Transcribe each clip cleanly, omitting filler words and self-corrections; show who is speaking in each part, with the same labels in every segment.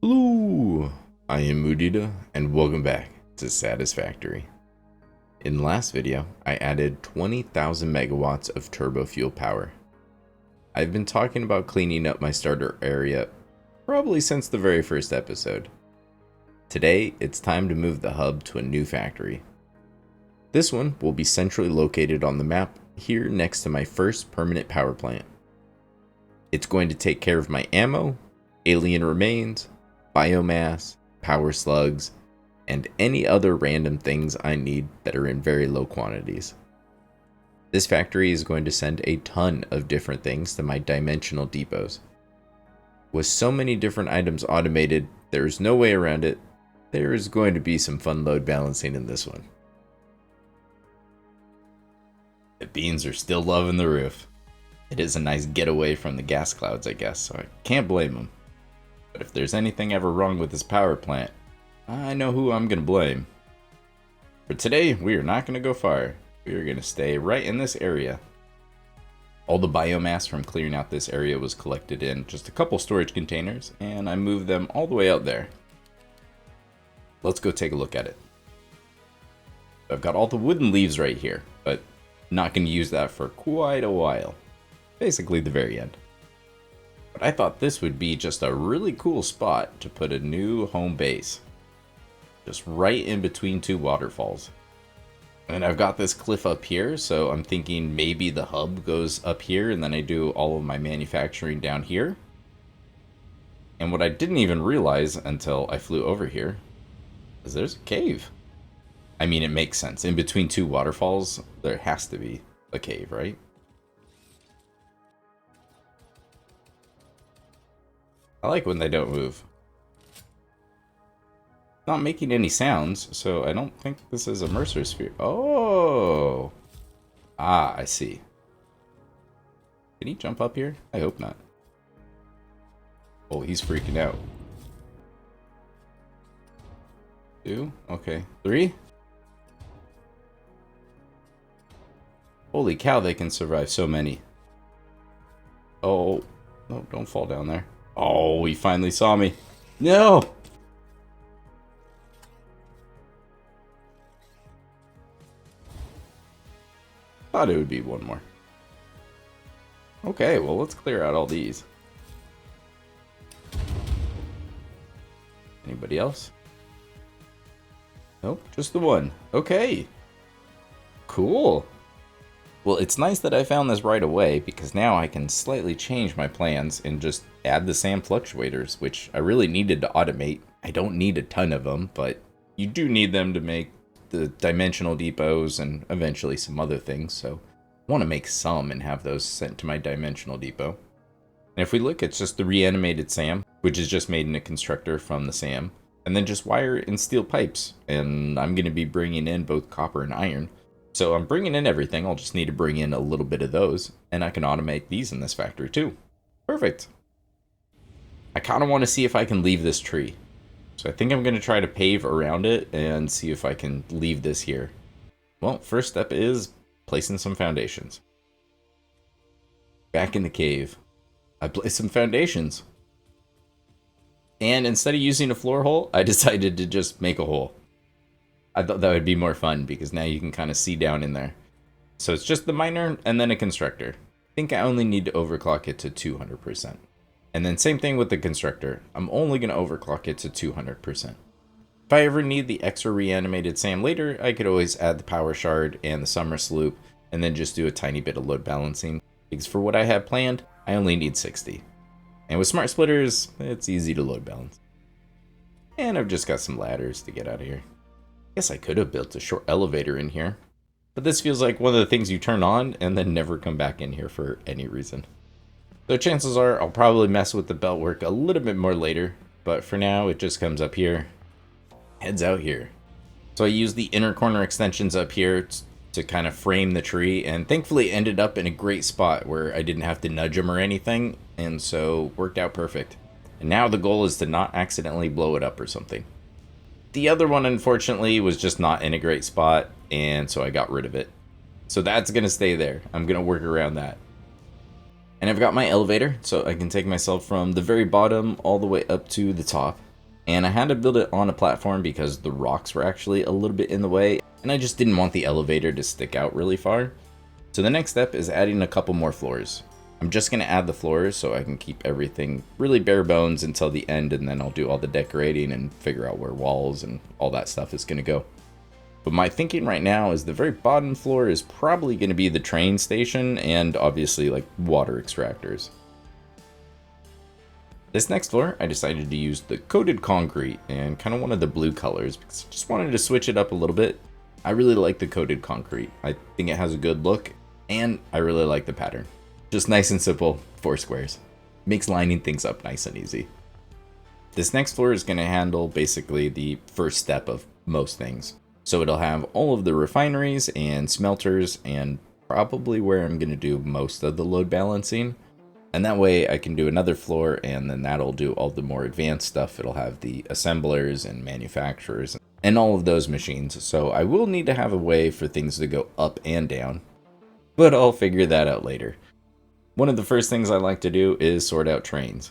Speaker 1: Hello, I am Mudita, and welcome back to Satisfactory. In the last video, I added 20,000 megawatts of turbo fuel power. I've been talking about cleaning up my starter area probably since the very first episode. Today, it's time to move the hub to a new factory. This one will be centrally located on the map here next to my first permanent power plant. It's going to take care of my ammo, alien remains, biomass, power slugs, and any other random things I need that are in very low quantities. This factory is going to send a ton of different things to my dimensional depots. With so many different items automated, there is no way around it. There is going to be some fun load balancing in this one. The beans are still loving the roof. It is a nice getaway from the gas clouds, I guess, so I can't blame them. But if there's anything ever wrong with this power plant, I know who I'm going to blame. For today, we are not going to go far. We are going to stay right in this area. All the biomass from clearing out this area was collected in just a couple storage containers, and I moved them all the way out there. Let's go take a look at it. I've got all the wooden leaves right here, but not going to use that for quite a while. Basically the very end. But I thought this would be just a really cool spot to put a new home base. Just right in between two waterfalls. And I've got this cliff up here, so I'm thinking maybe the hub goes up here and then I do all of my manufacturing down here. And what I didn't even realize until I flew over here is there's a cave. I mean, it makes sense. In between two waterfalls, there has to be a cave, right? I like when they don't move. Not making any sounds, so I don't think this is a Mercer sphere. Oh! Ah, I see. Can he jump up here? I hope not. Oh, he's freaking out. 2? Okay. 3? Holy cow, they can survive so many. Oh, no, don't fall down there. Oh, he finally saw me. No! Thought it would be one more. Okay, well, let's clear out all these. Anybody else? Nope, just the one. Okay. Cool. Well, it's nice that I found this right away, because now I can slightly change my plans and just add the SAM fluctuators, which I really needed to automate. I don't need a ton of them, but you do need them to make the dimensional depots and eventually some other things, so I want to make some and have those sent to my dimensional depot. And if we look, it's just the reanimated SAM, which is just made in a constructor from the SAM, and then just wire and steel pipes, and I'm going to be bringing in both copper and iron. So I'm bringing in everything, I'll just need to bring in a little bit of those, and I can automate these in this factory too. Perfect. I kind of want to see if I can leave this tree. So I think I'm going to try to pave around it and see if I can leave this here. Well, first step is placing some foundations. Back in the cave, I placed some foundations. And instead of using a floor hole, I decided to just make a hole. I thought that would be more fun because now you can kind of see down in there. So it's just the miner and then a constructor. I think I only need to overclock it to 200%. And then same thing with the constructor. I'm only going to overclock it to 200%. If I ever need the extra reanimated SAM later, I could always add the power shard and the summer sloop and then just do a tiny bit of load balancing. Because for what I have planned, I only need 60. And with smart splitters, it's easy to load balance. And I've just got some ladders to get out of here. Guess I could have built a short elevator in here, but this feels like one of the things you turn on and then never come back in here for any reason. So chances are I'll probably mess with the belt work a little bit more later, but for now it just comes up here, heads out here. So I used the inner corner extensions up here to kind of frame the tree, and thankfully ended up in a great spot where I didn't have to nudge them or anything, and so worked out perfect. And now the goal is to not accidentally blow it up or something. The other one, unfortunately, was just not in a great spot, and so I got rid of it. So that's going to stay there. I'm going to work around that. And I've got my elevator, so I can take myself from the very bottom all the way up to the top. And I had to build it on a platform because the rocks were actually a little bit in the way, and I just didn't want the elevator to stick out really far. So the next step is adding a couple more floors. I'm just going to add the floors so I can keep everything really bare bones until the end, and then I'll do all the decorating and figure out where walls and all that stuff is going to go. But my thinking right now is the very bottom floor is probably going to be the train station and obviously like water extractors. This next floor, I decided to use the coated concrete and kind of one of the blue colors because I just wanted to switch it up a little bit. I really like the coated concrete. I think it has a good look, and I really like the pattern. Just nice and simple, 4 squares. Makes lining things up nice and easy. This next floor is going to handle basically the first step of most things. So it'll have all of the refineries and smelters and probably where I'm going to do most of the load balancing. And that way I can do another floor, and then that'll do all the more advanced stuff. It'll have the assemblers and manufacturers and all of those machines. So I will need to have a way for things to go up and down, but I'll figure that out later. One of the first things I like to do is sort out trains.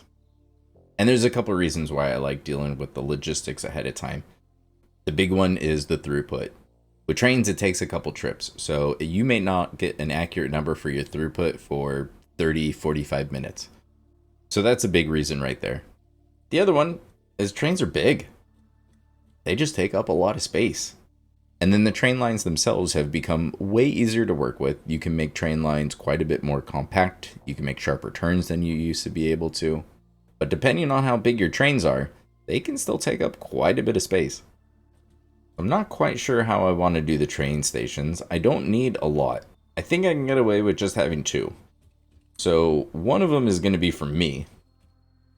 Speaker 1: And there's a couple reasons why I like dealing with the logistics ahead of time. The big one is the throughput. With trains, it takes a couple trips, so you may not get an accurate number for your throughput for 30-45 minutes. So that's a big reason right there. The other one is trains are big. They just take up a lot of space. And then the train lines themselves have become way easier to work with. You can make train lines quite a bit more compact. You can make sharper turns than you used to be able to. But depending on how big your trains are, they can still take up quite a bit of space. I'm not quite sure how I want to do the train stations. I don't need a lot. I think I can get away with just having 2. So one of them is going to be for me.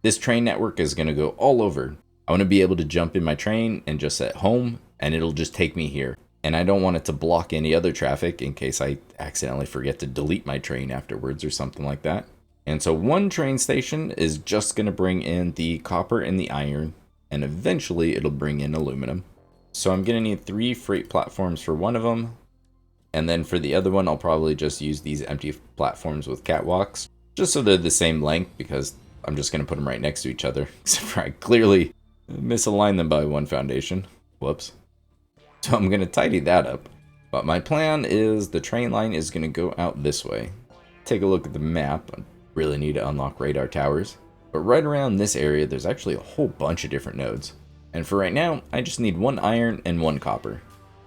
Speaker 1: This train network is going to go all over. I want to be able to jump in my train and just at home, and it'll just take me here. And I don't want it to block any other traffic in case I accidentally forget to delete my train afterwards or something like that. And so one train station is just going to bring in the copper and the iron, and eventually it'll bring in aluminum. So I'm going to need 3 freight platforms for one of them. And then for the other one, I'll probably just use these empty platforms with catwalks, just so they're the same length, because I'm just going to put them right next to each other, except for I clearly misaligned them by 1 foundation. Whoops. So I'm going to tidy that up. But my plan is the train line is going to go out this way. Take a look at the map. I really need to unlock radar towers. But right around this area, there's actually a whole bunch of different nodes. And for right now, I just need 1 iron and 1 copper.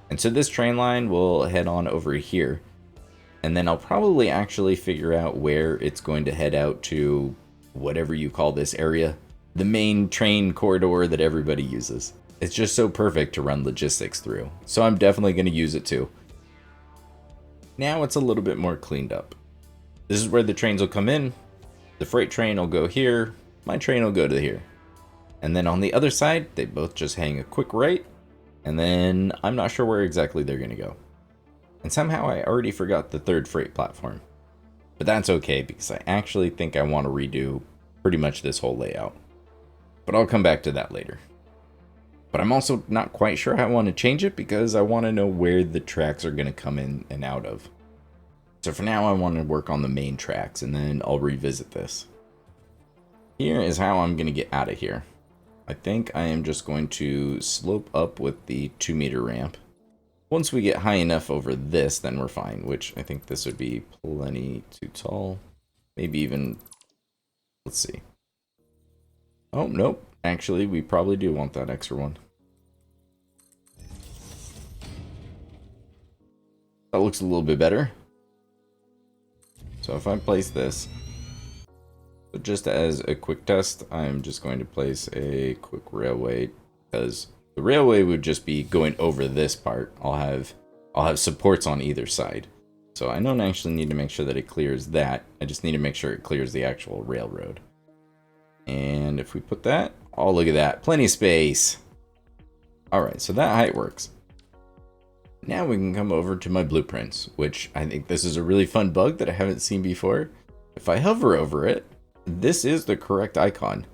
Speaker 1: And so this train line will head on over here. And then I'll probably actually figure out where it's going to head out to, whatever you call this area. The main train corridor that everybody uses. It's just so perfect to run logistics through. So I'm definitely going to use it too. Now it's a little bit more cleaned up. This is where the trains will come in. The freight train will go here. My train will go to here. And then on the other side, they both just hang a quick right. And then I'm not sure where exactly they're going to go. And somehow I already forgot the 3rd freight platform. But that's okay, because I actually think I want to redo pretty much this whole layout. But I'll come back to that later. But I'm also not quite sure how I want to change it, because I want to know where the tracks are going to come in and out of. So for now, I want to work on the main tracks, and then I'll revisit this. Here is how I'm going to get out of here. I think I am just going to slope up with the 2-meter ramp. Once we get high enough over this, then we're fine, which I think this would be plenty too tall. Maybe even, let's see. Oh, nope. Actually, we probably do want that extra one. That looks a little bit better. So if I place this, but just as a quick test, I'm just going to place a quick railway, because the railway would just be going over this part. I'll have supports on either side. So I don't actually need to make sure that it clears that. I just need to make sure it clears the actual railroad. And if we put that, oh, look at that. Plenty of space. All right, so that height works. Now we can come over to my blueprints, which I think this is a really fun bug that I haven't seen before. If I hover over it, this is the correct icon.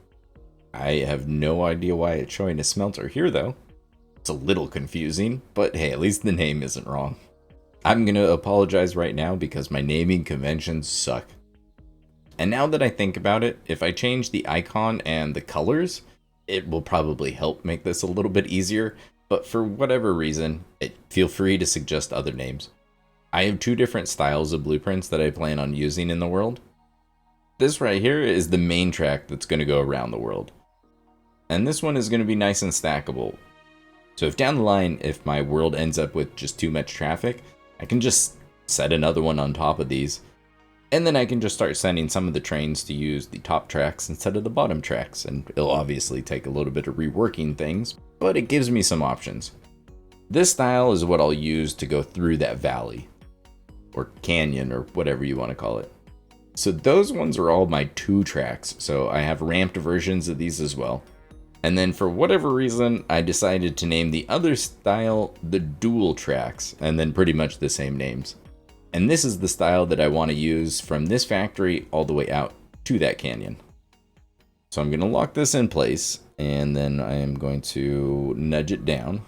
Speaker 1: I have no idea why it's showing a smelter here, though. It's a little confusing, but hey, at least the name isn't wrong. I'm going to apologize right now because my naming conventions suck. And now that I think about it, if I change the icon and the colors, it will probably help make this a little bit easier, but for whatever reason, feel free to suggest other names. I have two different styles of blueprints that I plan on using in the world. This right here is the main track that's going to go around the world. And this one is going to be nice and stackable. So if down the line, if my world ends up with just too much traffic, I can just set another one on top of these. And then I can just start sending some of the trains to use the top tracks instead of the bottom tracks. And it'll obviously take a little bit of reworking things, but it gives me some options. This style is what I'll use to go through that valley, or canyon, or whatever you want to call it. So those ones are all my 2 tracks, so I have ramped versions of these as well. And then for whatever reason, I decided to name the other style the dual tracks, and then pretty much the same names. And this is the style that I want to use from this factory all the way out to that canyon. So I'm going to lock this in place, and then I am going to nudge it down.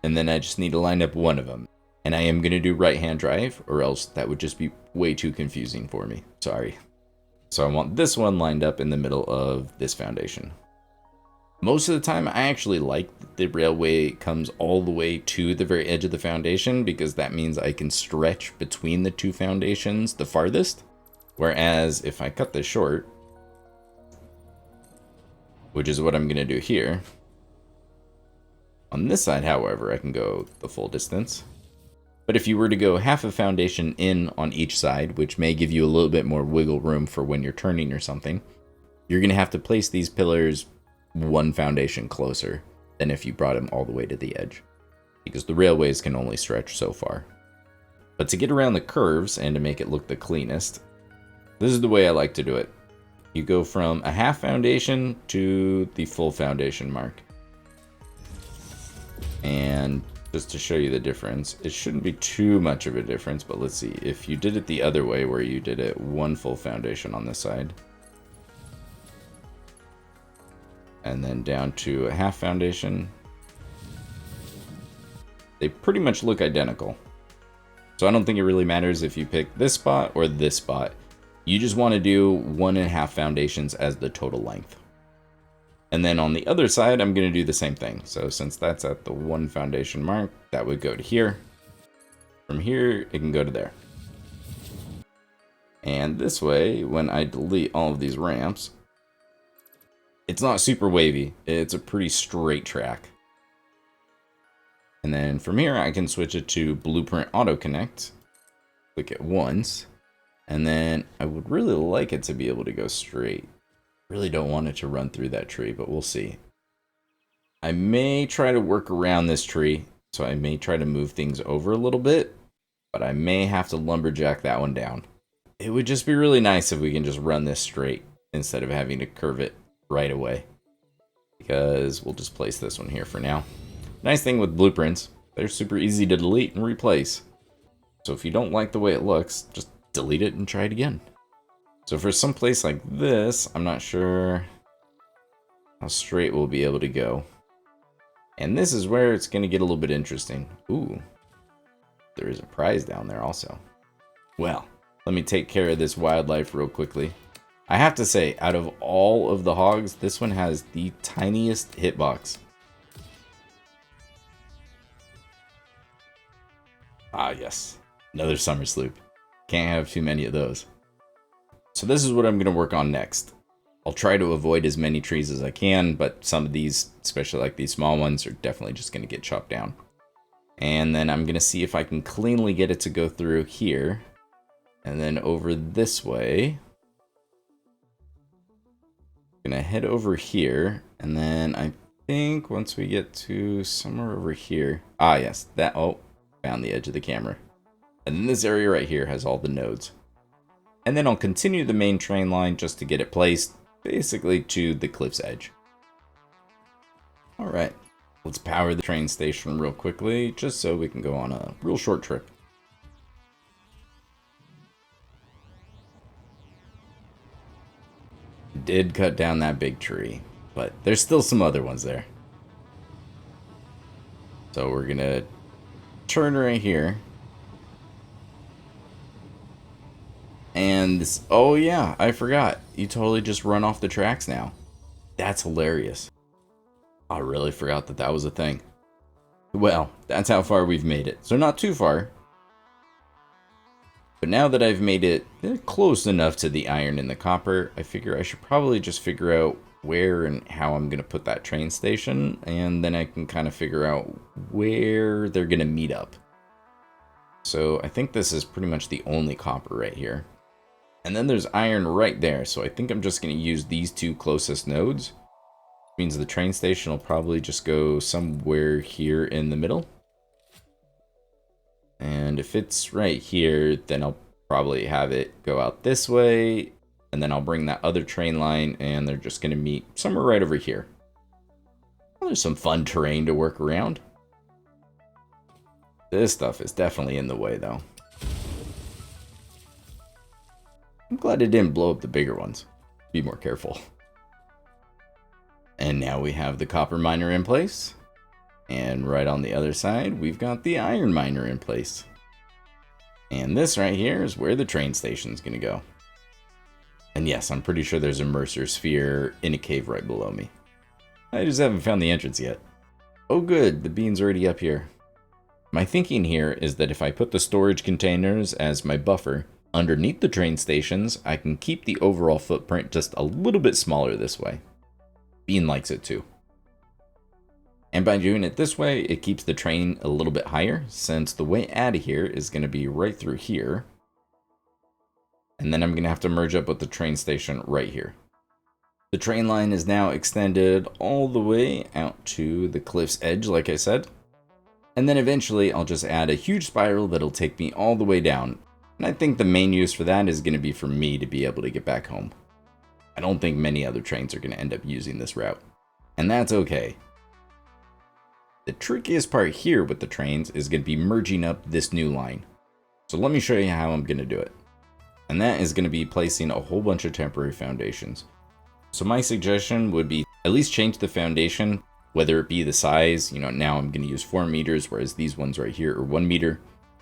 Speaker 1: And then I just need to line up one of them. And I am going to do right-hand drive, or else that would just be way too confusing for me. Sorry. So I want this one lined up in the middle of this foundation. Most of the time, I actually like that the railway comes all the way to the very edge of the foundation, because that means I can stretch between the 2 foundations the farthest. Whereas if I cut this short, which is what I'm going to do here, on this side, however, I can go the full distance. But if you were to go half a foundation in on each side, which may give you a little bit more wiggle room for when you're turning or something, you're going to have to place these pillars 1 foundation closer than if you brought them all the way to the edge, because the railways can only stretch so far. But to get around the curves and to make it look the cleanest, this is the way I like to do it. You go from a half foundation to the full foundation mark. And just to show you the difference, it shouldn't be too much of a difference, but let's see. If you did it the other way, where you did it 1 full foundation on this side, and then down to a half foundation, they pretty much look identical. So I don't think it really matters if you pick this spot or this spot. You just want to do 1.5 foundations as the total length. And then on the other side, I'm going to do the same thing. So since that's at the 1 foundation mark, that would go to here. From here, it can go to there. And this way, when I delete all of these ramps, it's not super wavy. It's a pretty straight track. And then from here, I can switch it to Blueprint Auto Connect. Click it once. And then I would really like it to be able to go straight. Really don't want it to run through that tree, but we'll see. I may try to work around this tree, so I may try to move things over a little bit, but I may have to lumberjack that one down. It would just be really nice if we can just run this straight instead of having to curve it right away, because we'll just place this one here for now. Nice thing with blueprints, they're super easy to delete and replace. So if you don't like the way it looks, just delete it and try it again. So for some place like this, I'm not sure how straight we'll be able to go. And this is where it's going to get a little bit interesting. Ooh, there is a prize down there also. Well, let me take care of this wildlife real quickly. I have to say, out of all of the hogs, this one has the tiniest hitbox. Ah, yes. Another summer sloop. Can't have too many of those. So this is what I'm going to work on next. I'll try to avoid as many trees as I can, but some of these, especially like these small ones, are definitely just going to get chopped down. And then I'm going to see if I can cleanly get it to go through here. And then over this way. Gonna head over here, and then I think once we get to somewhere over here, ah yes, that, oh, found the edge of the camera. And then this area right here has all the nodes. And then I'll continue the main train line just to get it placed basically to the cliff's edge. All right, let's power the train station real quickly just so we can go on a real short trip. Did cut down that big tree, but there's still some other ones there. So we're gonna turn right here. And this, oh yeah, I forgot. You totally just run off the tracks now. That's hilarious. I really forgot that that was a thing. Well, that's how far we've made it. So not too far. But now that I've made it close enough to the iron and the copper, I figure I should probably just figure out where and how I'm going to put that train station. And then I can kind of figure out where they're going to meet up. So I think this is pretty much the only copper right here. And then there's iron right there. So I think I'm just going to use these two closest nodes. Means the train station will probably just go somewhere here in the middle. And if it's right here, then I'll probably have it go out this way. And then I'll bring that other train line and they're just going to meet somewhere right over here. Well, there's some fun terrain to work around. This stuff is definitely in the way though. I'm glad it didn't blow up the bigger ones. Be more careful. And now we have the copper miner in place. And right on the other side, we've got the iron miner in place. And this right here is where the train station's going to go. And yes, I'm pretty sure there's a Mercer sphere in a cave right below me. I just haven't found the entrance yet. Oh good, the bean's already up here. My thinking here is that if I put the storage containers as my buffer underneath the train stations, I can keep the overall footprint just a little bit smaller this way. Bean likes it too. And by doing it this way, it keeps the train a little bit higher, since the way out of here is going to be right through here. And then I'm going to have to merge up with the train station right here. The train line is now extended all the way out to the cliff's edge, like I said. And then eventually I'll just add a huge spiral that'll take me all the way down. And I think the main use for that is going to be for me to be able to get back home. I don't think many other trains are going to end up using this route. And that's okay. The trickiest part here with the trains is going to be merging up this new line. So let me show you how I'm going to do it. And that is going to be placing a whole bunch of temporary foundations. So my suggestion would be at least change the foundation, whether it be the size, now I'm going to use 4 meters, whereas these ones right here are 1 meter,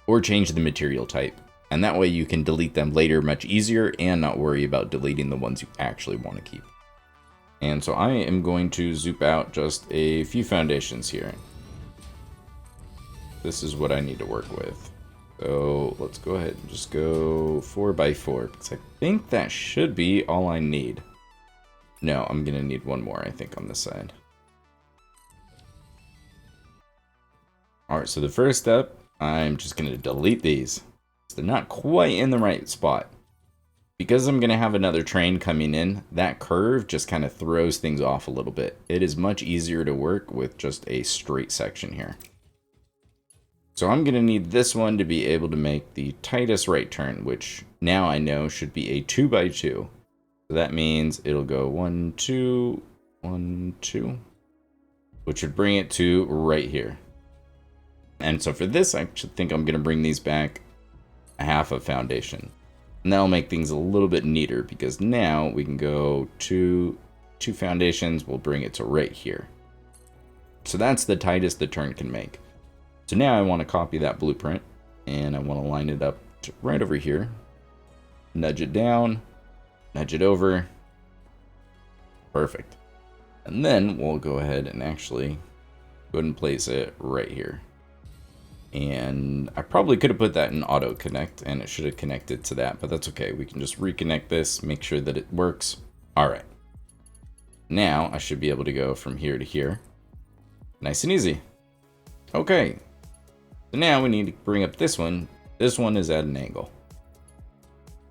Speaker 1: or change the material type. And that way you can delete them later much easier and not worry about deleting the ones you actually want to keep. And so I am going to zoom out just a few foundations here. This is what I need to work with. So let's go ahead and just go 4x4, because I think that should be all I need. No, I'm going to need one more, I think, on this side. Alright, so the first step, I'm just going to delete these. They're not quite in the right spot. Because I'm going to have another train coming in, that curve just kind of throws things off a little bit. It is much easier to work with just a straight section here. So I'm going to need this one to be able to make the tightest right turn, which now I know should be a 2x2. So that means it'll go 1, 2, 1, 2, which would bring it to right here. And so for this, I should think I'm going to bring these back a half a foundation. And that'll make things a little bit neater, because now we can go two foundations, we'll bring it to right here. So that's the tightest the turn can make. So now I want to copy that blueprint, and I want to line it up to right over here. Nudge it down, nudge it over. Perfect. And then we'll go ahead and actually go ahead and place it right here. And I probably could have put that in auto connect, and it should have connected to that, but that's okay. We can just reconnect this, make sure that it works. All right. Now I should be able to go from here to here. Nice and easy. Okay. So now we need to bring up this one. This one is at an angle.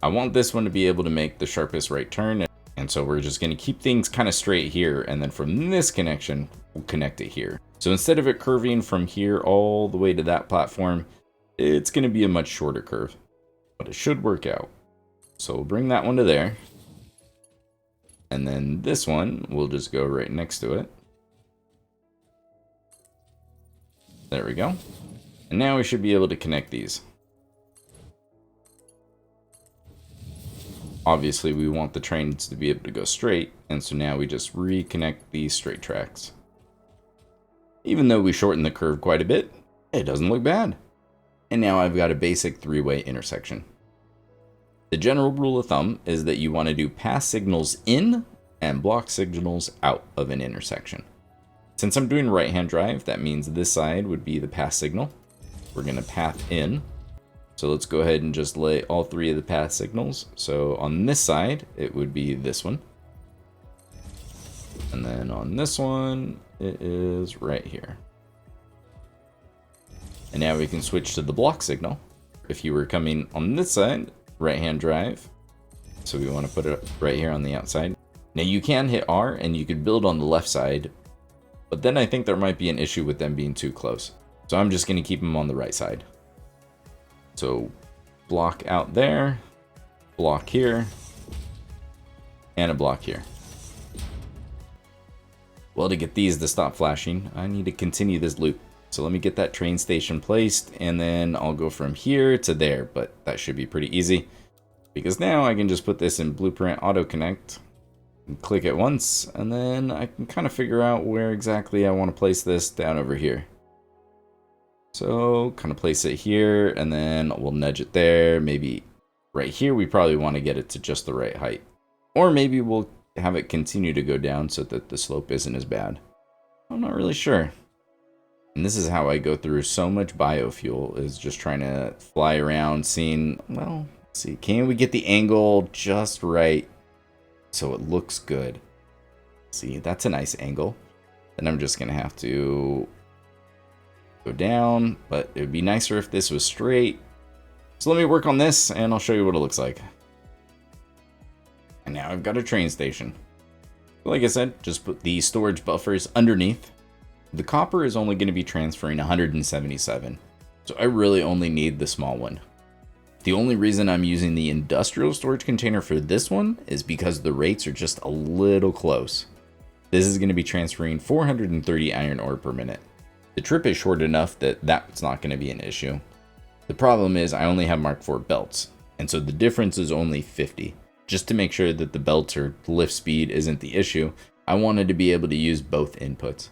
Speaker 1: I want this one to be able to make the sharpest right turn. And so we're just going to keep things kind of straight here. And then from this connection, we'll connect it here. So instead of it curving from here all the way to that platform, it's going to be a much shorter curve. But it should work out. So we'll bring that one to there. And then this one, we'll just go right next to it. There we go. And now we should be able to connect these. Obviously, we want the trains to be able to go straight, and so now we just reconnect these straight tracks. Even though we shorten the curve quite a bit, it doesn't look bad. And now I've got a basic three-way intersection. The general rule of thumb is that you want to do pass signals in and block signals out of an intersection. Since I'm doing right-hand drive, that means this side would be the path signal. We're going to path in. So let's go ahead and just lay all 3 of the path signals. So on this side, it would be this one. And then on this one, it is right here. And now we can switch to the block signal. If you were coming on this side, right-hand drive. So we want to put it right here on the outside. Now you can hit R and you could build on the left side, but then I think there might be an issue with them being too close. So I'm just going to keep them on the right side. So block out there, block here, and a block here. Well, to get these to stop flashing, I need to continue this loop. So let me get that train station placed, and then I'll go from here to there, but that should be pretty easy. Because now I can just put this in Blueprint Auto Connect, and click it once, and then I can kind of figure out where exactly I want to place this down over here. So kind of place it here, and then we'll nudge it there. Maybe right here, we probably want to get it to just the right height. Or maybe we'll have it continue to go down so that the slope isn't as bad. I'm not really sure. And this is how I go through so much biofuel, is just trying to fly around, seeing, well, let's see, can we get the angle just right so it looks good? See, that's a nice angle. Then I'm just going to have to go down, but it would be nicer if this was straight. So let me work on this, and I'll show you what it looks like. And now I've got a train station. Like I said, just put the storage buffers underneath. The copper is only going to be transferring 177, so I really only need the small one. The only reason I'm using the industrial storage container for this one is because the rates are just a little close. This is going to be transferring 430 iron ore per minute. The trip is short enough that that's not going to be an issue. The problem is I only have Mark IV belts, and so the difference is only 50. Just to make sure that the belts or lift speed isn't the issue, I wanted to be able to use both inputs.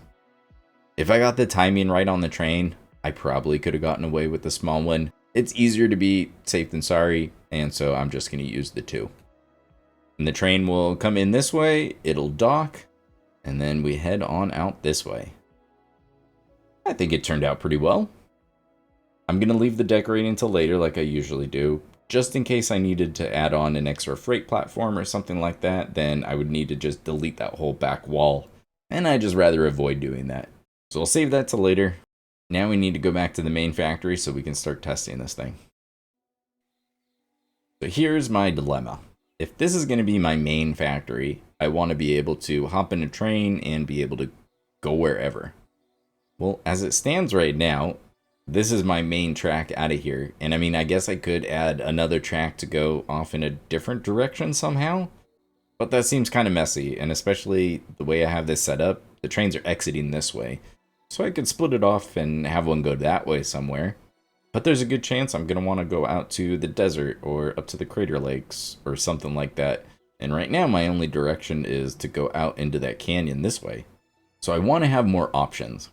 Speaker 1: If I got the timing right on the train, I probably could have gotten away with the small one. It's easier to be safe than sorry, and so I'm just going to use the 2. And the train will come in this way, it'll dock, and then we head on out this way. I think it turned out pretty well. I'm going to leave the decorating until later like I usually do. Just in case I needed to add on an extra freight platform or something like that, then I would need to just delete that whole back wall. And I'd just rather avoid doing that. So I'll save that till later. Now we need to go back to the main factory so we can start testing this thing. So here's my dilemma. If this is going to be my main factory, I want to be able to hop in a train and be able to go wherever. Well, as it stands right now, this is my main track out of here. And I mean, I guess I could add another track to go off in a different direction somehow. But that seems kind of messy. And especially the way I have this set up, the trains are exiting this way. So I could split it off and have one go that way somewhere. But there's a good chance I'm going to want to go out to the desert or up to the Crater Lakes or something like that. And right now my only direction is to go out into that canyon this way. So I want to have more options.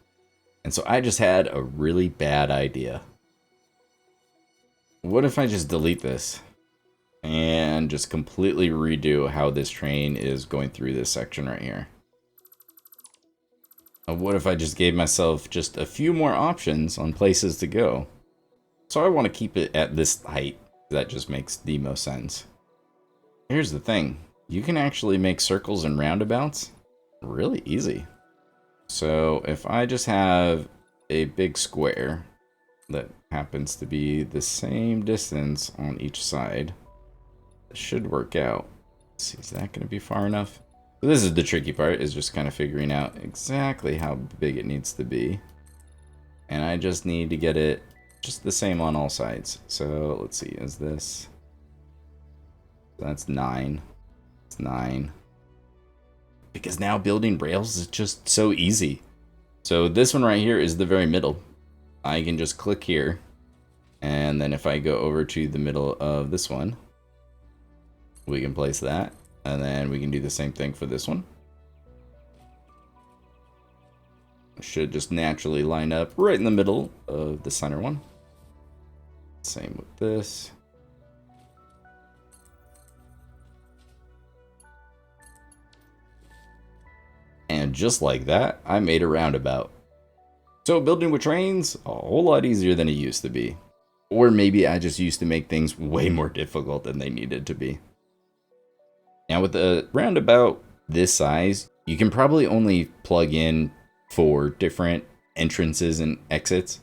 Speaker 1: And so I just had a really bad idea. What if I just delete this and just completely redo how this train is going through this section right here? What if I just gave myself just a few more options on places to go? So I want to keep it at this height. That just makes the most sense. Here's the thing. You can actually make circles and roundabouts really easy. So if I just have a big square that happens to be the same distance on each side, it should work out. Let's see, is that going to be far enough? So this is the tricky part, is just kind of figuring out exactly how big it needs to be. And I just need to get it just the same on all sides. So let's see, is this... That's 9. It's 9. Because now building rails is just so easy. So this one right here is the very middle. I can just click here. And then if I go over to the middle of this one, we can place that. And then we can do the same thing for this one. It should just naturally line up right in the middle of the center one. Same with this. And just like that, I made a roundabout. So building with trains, a whole lot easier than it used to be. Or maybe I just used to make things way more difficult than they needed to be. Now with a roundabout this size, you can probably only plug in 4 different entrances and exits.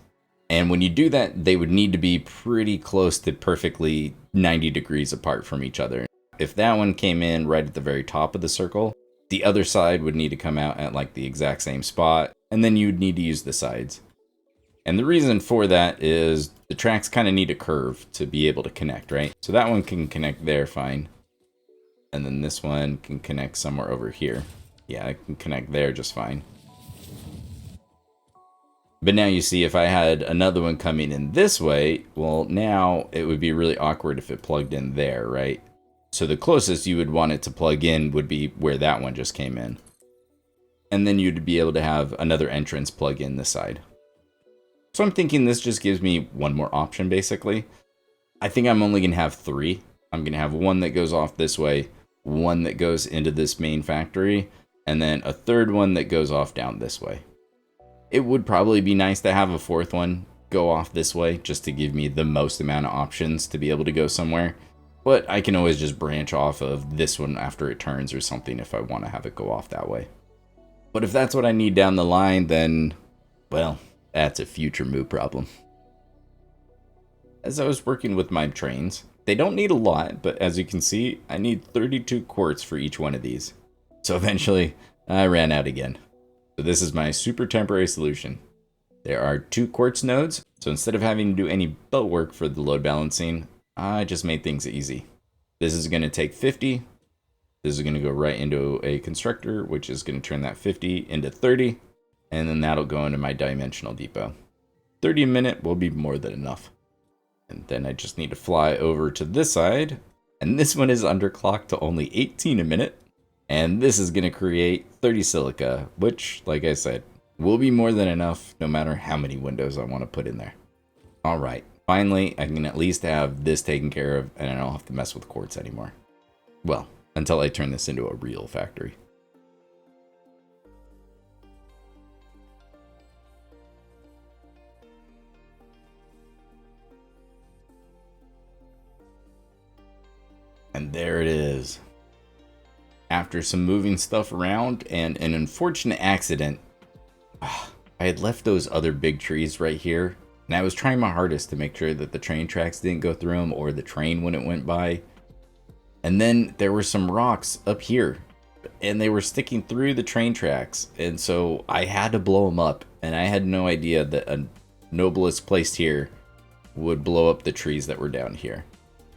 Speaker 1: And when you do that, they would need to be pretty close to perfectly 90 degrees apart from each other. If that one came in right at the very top of the circle, the other side would need to come out at like the exact same spot, and then you'd need to use the sides. And the reason for that is the tracks kind of need a curve to be able to connect, right? So that one can connect there fine. And then this one can connect somewhere over here. Yeah, it can connect there just fine. But now you see if I had another one coming in this way, well, now it would be really awkward if it plugged in there, right? So the closest you would want it to plug in would be where that one just came in. And then you'd be able to have another entrance plug in this side. So I'm thinking this just gives me one more option, basically. I think I'm only going to have 3. I'm going to have one that goes off this way, one that goes into this main factory, and then a third one that goes off down this way. It would probably be nice to have a 4th one go off this way, just to give me the most amount of options to be able to go somewhere. But I can always just branch off of this one after it turns or something if I want to have it go off that way. But if that's what I need down the line, then, well, that's a future move problem. As I was working with my trains, they don't need a lot, but as you can see, I need 32 quartz for each one of these. So eventually, I ran out again. So this is my super temporary solution. There are 2 quartz nodes, so instead of having to do any belt work for the load balancing, I just made things easy. This is going to take 50. This is going to go right into a constructor, which is going to turn that 50 into 30. And then that'll go into my dimensional depot. 30 a minute will be more than enough. And then I just need to fly over to this side. And this one is underclocked to only 18 a minute. And this is going to create 30 silica, which, like I said, will be more than enough no matter how many windows I want to put in there. All right. Finally, I can at least have this taken care of and I don't have to mess with quartz anymore. Well, until I turn this into a real factory. And there it is. After some moving stuff around and an unfortunate accident, I had left those other big trees right here, and I was trying my hardest to make sure that the train tracks didn't go through them or the train when it went by. And then there were some rocks up here, and they were sticking through the train tracks, and so I had to blow them up, and I had no idea that a nobelisk placed here would blow up the trees that were down here.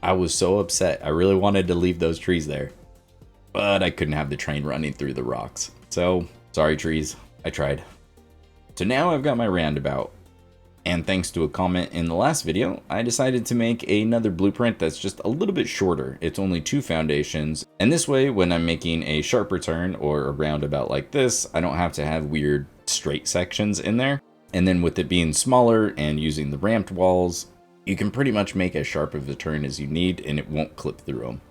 Speaker 1: I was so upset. I really wanted to leave those trees there, but I couldn't have the train running through the rocks. So, sorry trees, I tried. So now I've got my roundabout, and thanks to a comment in the last video, I decided to make another blueprint that's just a little bit shorter. It's only 2 foundations, and this way when I'm making a sharper turn or a roundabout like this, I don't have to have weird straight sections in there. And then with it being smaller and using the ramped walls, you can pretty much make as sharp of a turn as you need and it won't clip through them.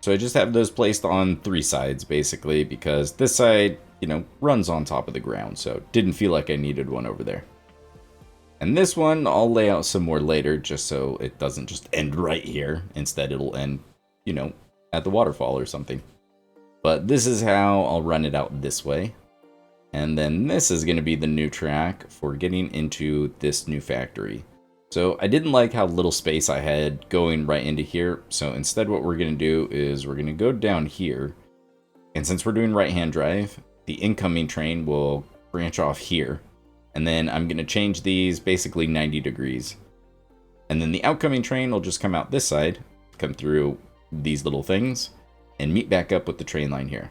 Speaker 1: So I just have those placed on 3 sides basically because this side, runs on top of the ground, so didn't feel like I needed one over there. And this one I'll lay out some more later just so it doesn't just end right here. Instead it'll end, at the waterfall or something. But this is how I'll run it out this way. And then this is going to be the new track for getting into this new factory. So I didn't like how little space I had going right into here. So instead what we're going to do is we're going to go down here. And since we're doing right-hand drive, the incoming train will branch off here. And then I'm going to change these basically 90 degrees. And then the outcoming train will just come out this side, come through these little things, and meet back up with the train line here.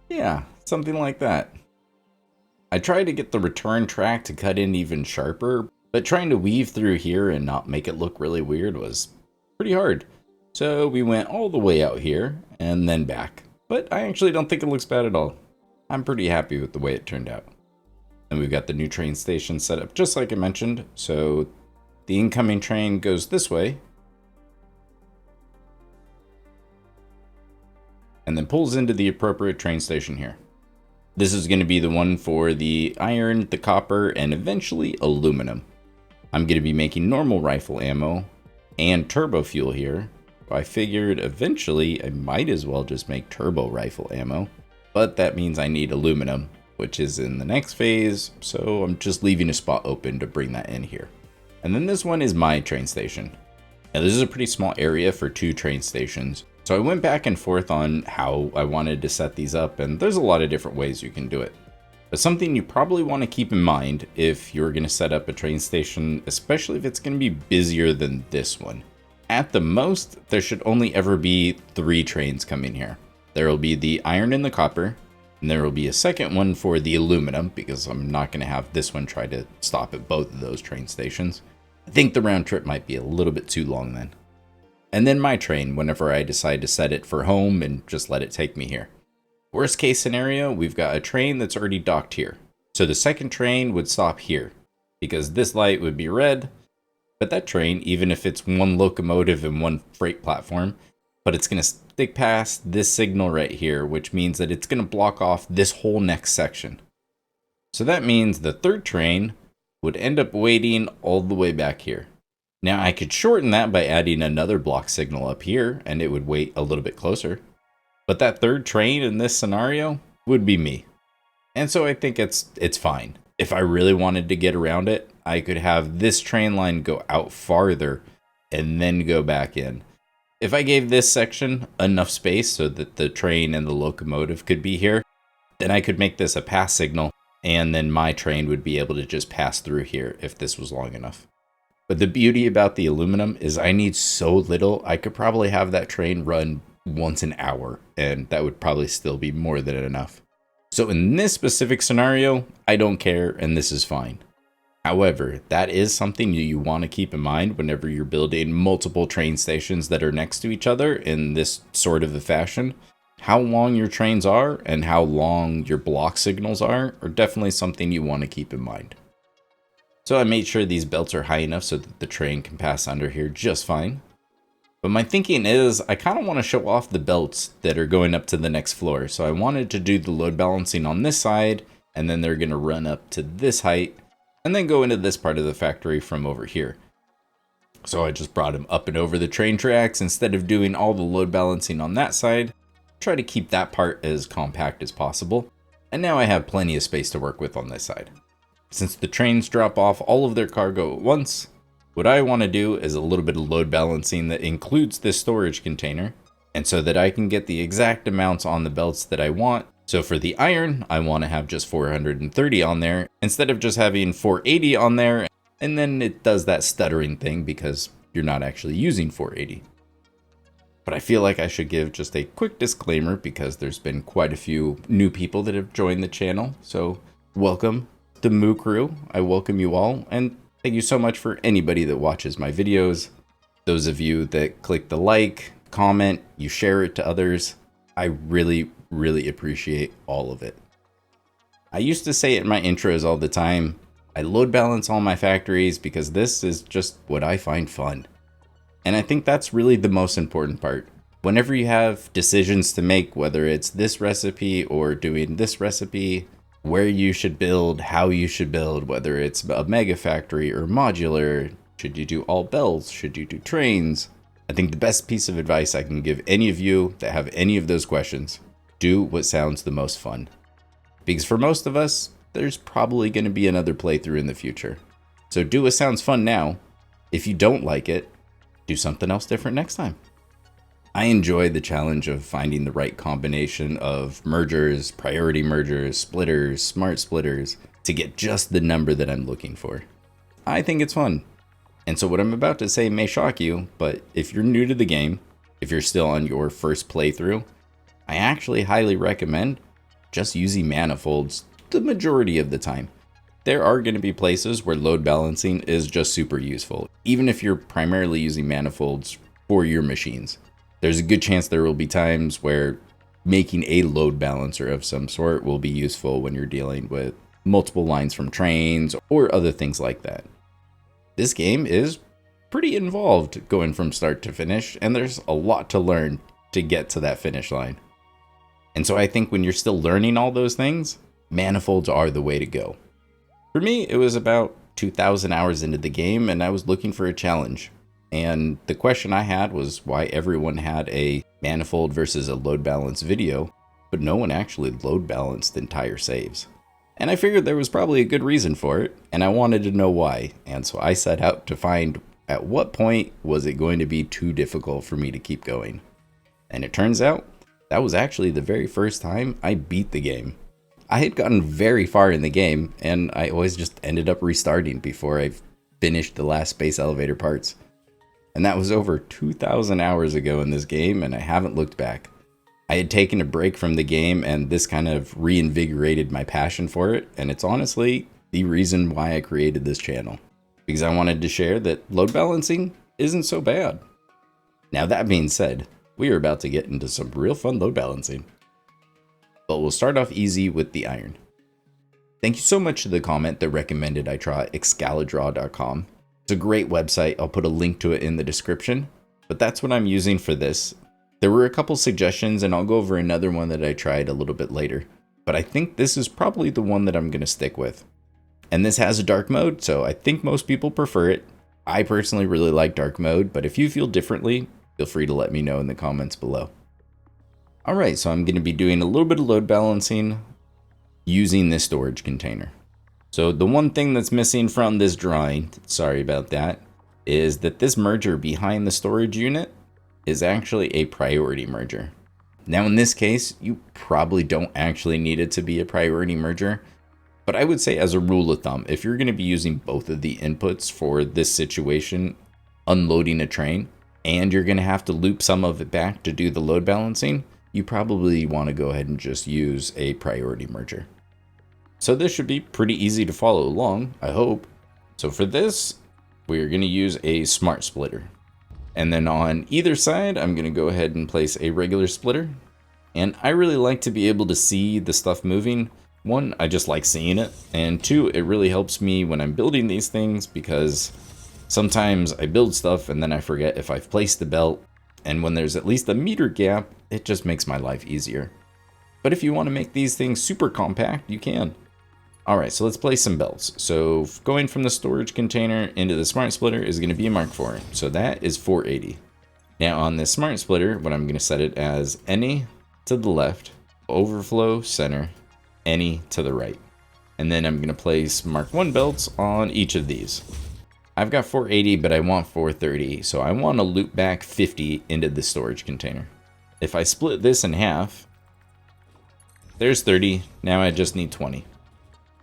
Speaker 1: Yeah, something like that. I tried to get the return track to cut in even sharper, but trying to weave through here and not make it look really weird was pretty hard. So we went all the way out here and then back. But I actually don't think it looks bad at all. I'm pretty happy with the way it turned out. And we've got the new train station set up just like I mentioned. So the incoming train goes this way. and then pulls into the appropriate train station here. This is going to be the one for the iron, the copper, and eventually aluminum. I'm going to be making normal rifle ammo and turbo fuel here. I figured eventually I might as well just make turbo rifle ammo, but that means I need aluminum, which is in the next phase, so I'm just leaving a spot open to bring that in here. And then this one is my train station. Now this is a pretty small area for 2 train stations, so I went back and forth on how I wanted to set these up, and there's a lot of different ways you can do it. But something you probably want to keep in mind if you're going to set up a train station, especially if it's going to be busier than this one. At the most, there should only ever be 3 trains coming here. There will be the iron and the copper, and there will be a second one for the aluminum, because I'm not going to have this one try to stop at both of those train stations. I think the round trip might be a little bit too long then. And then my train whenever I decide to set it for home and just let it take me here. Worst case scenario, we've got a train that's already docked here. So the second train would stop here, because this light would be red, but that train, even if it's one locomotive and one freight platform, but it's going to stick past this signal right here, which means that it's going to block off this whole next section. So that means the third train would end up waiting all the way back here. Now I could shorten that by adding another block signal up here, and it would wait a little bit closer. But that third train in this scenario would be me. And so I think it's fine. If I really wanted to get around it, I could have this train line go out farther and then go back in. If I gave this section enough space so that the train and the locomotive could be here, then I could make this a pass signal, and then my train would be able to just pass through here if this was long enough. But the beauty about the aluminum is I need so little, I could probably have that train run once an hour, and that would probably still be more than enough. So in this specific scenario, I don't care, and this is fine. However, that is something you want to keep in mind whenever you're building multiple train stations that are next to each other in this sort of a fashion. How long your trains are and how long your block signals are definitely something you want to keep in mind. So I made sure these belts are high enough so that the train can pass under here just fine. But my thinking is I kind of want to show off the belts that are going up to the next floor. So I wanted to do the load balancing on this side, and then they're going to run up to this height and then go into this part of the factory from over here. So I just brought them up and over the train tracks instead of doing all the load balancing on that side. Try to keep that part as compact as possible. And now I have plenty of space to work with on this side. Since the trains drop off all of their cargo at once, what I want to do is a little bit of load balancing that includes this storage container, and so that I can get the exact amounts on the belts that I want. So for the iron, I want to have just 430 on there, instead of just having 480 on there, and then it does that stuttering thing because you're not actually using 480. But I feel like I should give just a quick disclaimer because there's been quite a few new people that have joined the channel, so welcome. The Moo Crew, I welcome you all, and thank you so much for anybody that watches my videos. Those of you that click the like, comment, you share it to others. I really, really appreciate all of it. I used to say it in my intros all the time, I load balance all my factories because this is just what I find fun. And I think that's really the most important part. Whenever you have decisions to make, whether it's this recipe or doing this recipe, where you should build, how you should build, whether it's a mega factory or modular, should you do all belts, should you do trains? I think the best piece of advice I can give any of you that have any of those questions, do what sounds the most fun. Because for most of us, there's probably going to be another playthrough in the future. So do what sounds fun now. If you don't like it, do something else different next time. I enjoy the challenge of finding the right combination of mergers, priority mergers, splitters, smart splitters, to get just the number that I'm looking for. I think it's fun. And so what I'm about to say may shock you, but if you're new to the game, if you're still on your first playthrough, I actually highly recommend just using manifolds the majority of the time. There are going to be places where load balancing is just super useful, even if you're primarily using manifolds for your machines. There's a good chance there will be times where making a load balancer of some sort will be useful when you're dealing with multiple lines from trains or other things like that. This game is pretty involved going from start to finish, and there's a lot to learn to get to that finish line. And so I think when you're still learning all those things, manifolds are the way to go. For me, it was about 2,000 hours into the game, and I was looking for a challenge. And the question I had was why everyone had a manifold versus a load balance video, but no one actually load balanced entire saves. And I figured there was probably a good reason for it, and I wanted to know why. And so I set out to find at what point was it going to be too difficult for me to keep going. And it turns out that was actually the very first time I beat the game. I had gotten very far in the game, and I always just ended up restarting before I finished the last space elevator parts. And that was over 2,000 hours ago in this game, and I haven't looked back. I had taken a break from the game, and this kind of reinvigorated my passion for it, and it's honestly the reason why I created this channel. Because I wanted to share that load balancing isn't so bad. Now that being said, we are about to get into some real fun load balancing. But we'll start off easy with the iron. Thank you so much to the comment that recommended I try Excalidraw.com. It's a great website. I'll put a link to it in the description, but that's what I'm using for this. There were a couple suggestions, and I'll go over another one that I tried a little bit later, but I think this is probably the one that I'm going to stick with. And this has a dark mode, so I think most people prefer it. I personally really like dark mode, but if you feel differently, feel free to let me know in the comments below. Alright, so I'm going to be doing a little bit of load balancing using this storage container. So the one thing that's missing from this drawing, sorry about that, is that this merger behind the storage unit is actually a priority merger. Now in this case, you probably don't actually need it to be a priority merger, but I would say as a rule of thumb, if you're going to be using both of the inputs for this situation, unloading a train, and you're going to have to loop some of it back to do the load balancing, you probably want to go ahead and just use a priority merger. So this should be pretty easy to follow along, I hope. So for this, we're going to use a smart splitter. And then on either side, I'm going to go ahead and place a regular splitter. And I really like to be able to see the stuff moving. One, I just like seeing it. And two, it really helps me when I'm building these things because sometimes I build stuff and then I forget if I've placed the belt. And when there's at least a meter gap, it just makes my life easier. But if you want to make these things super compact, you can. Alright, so let's place some belts. So going from the storage container into the smart splitter is going to be a Mark IV. So that is 480. Now on this smart splitter, what I'm going to set it as any to the left, overflow center, any to the right. And then I'm going to place Mark I belts on each of these. I've got 480, but I want 430, so I want to loop back 50 into the storage container. If I split this in half, there's 30, now I just need 20.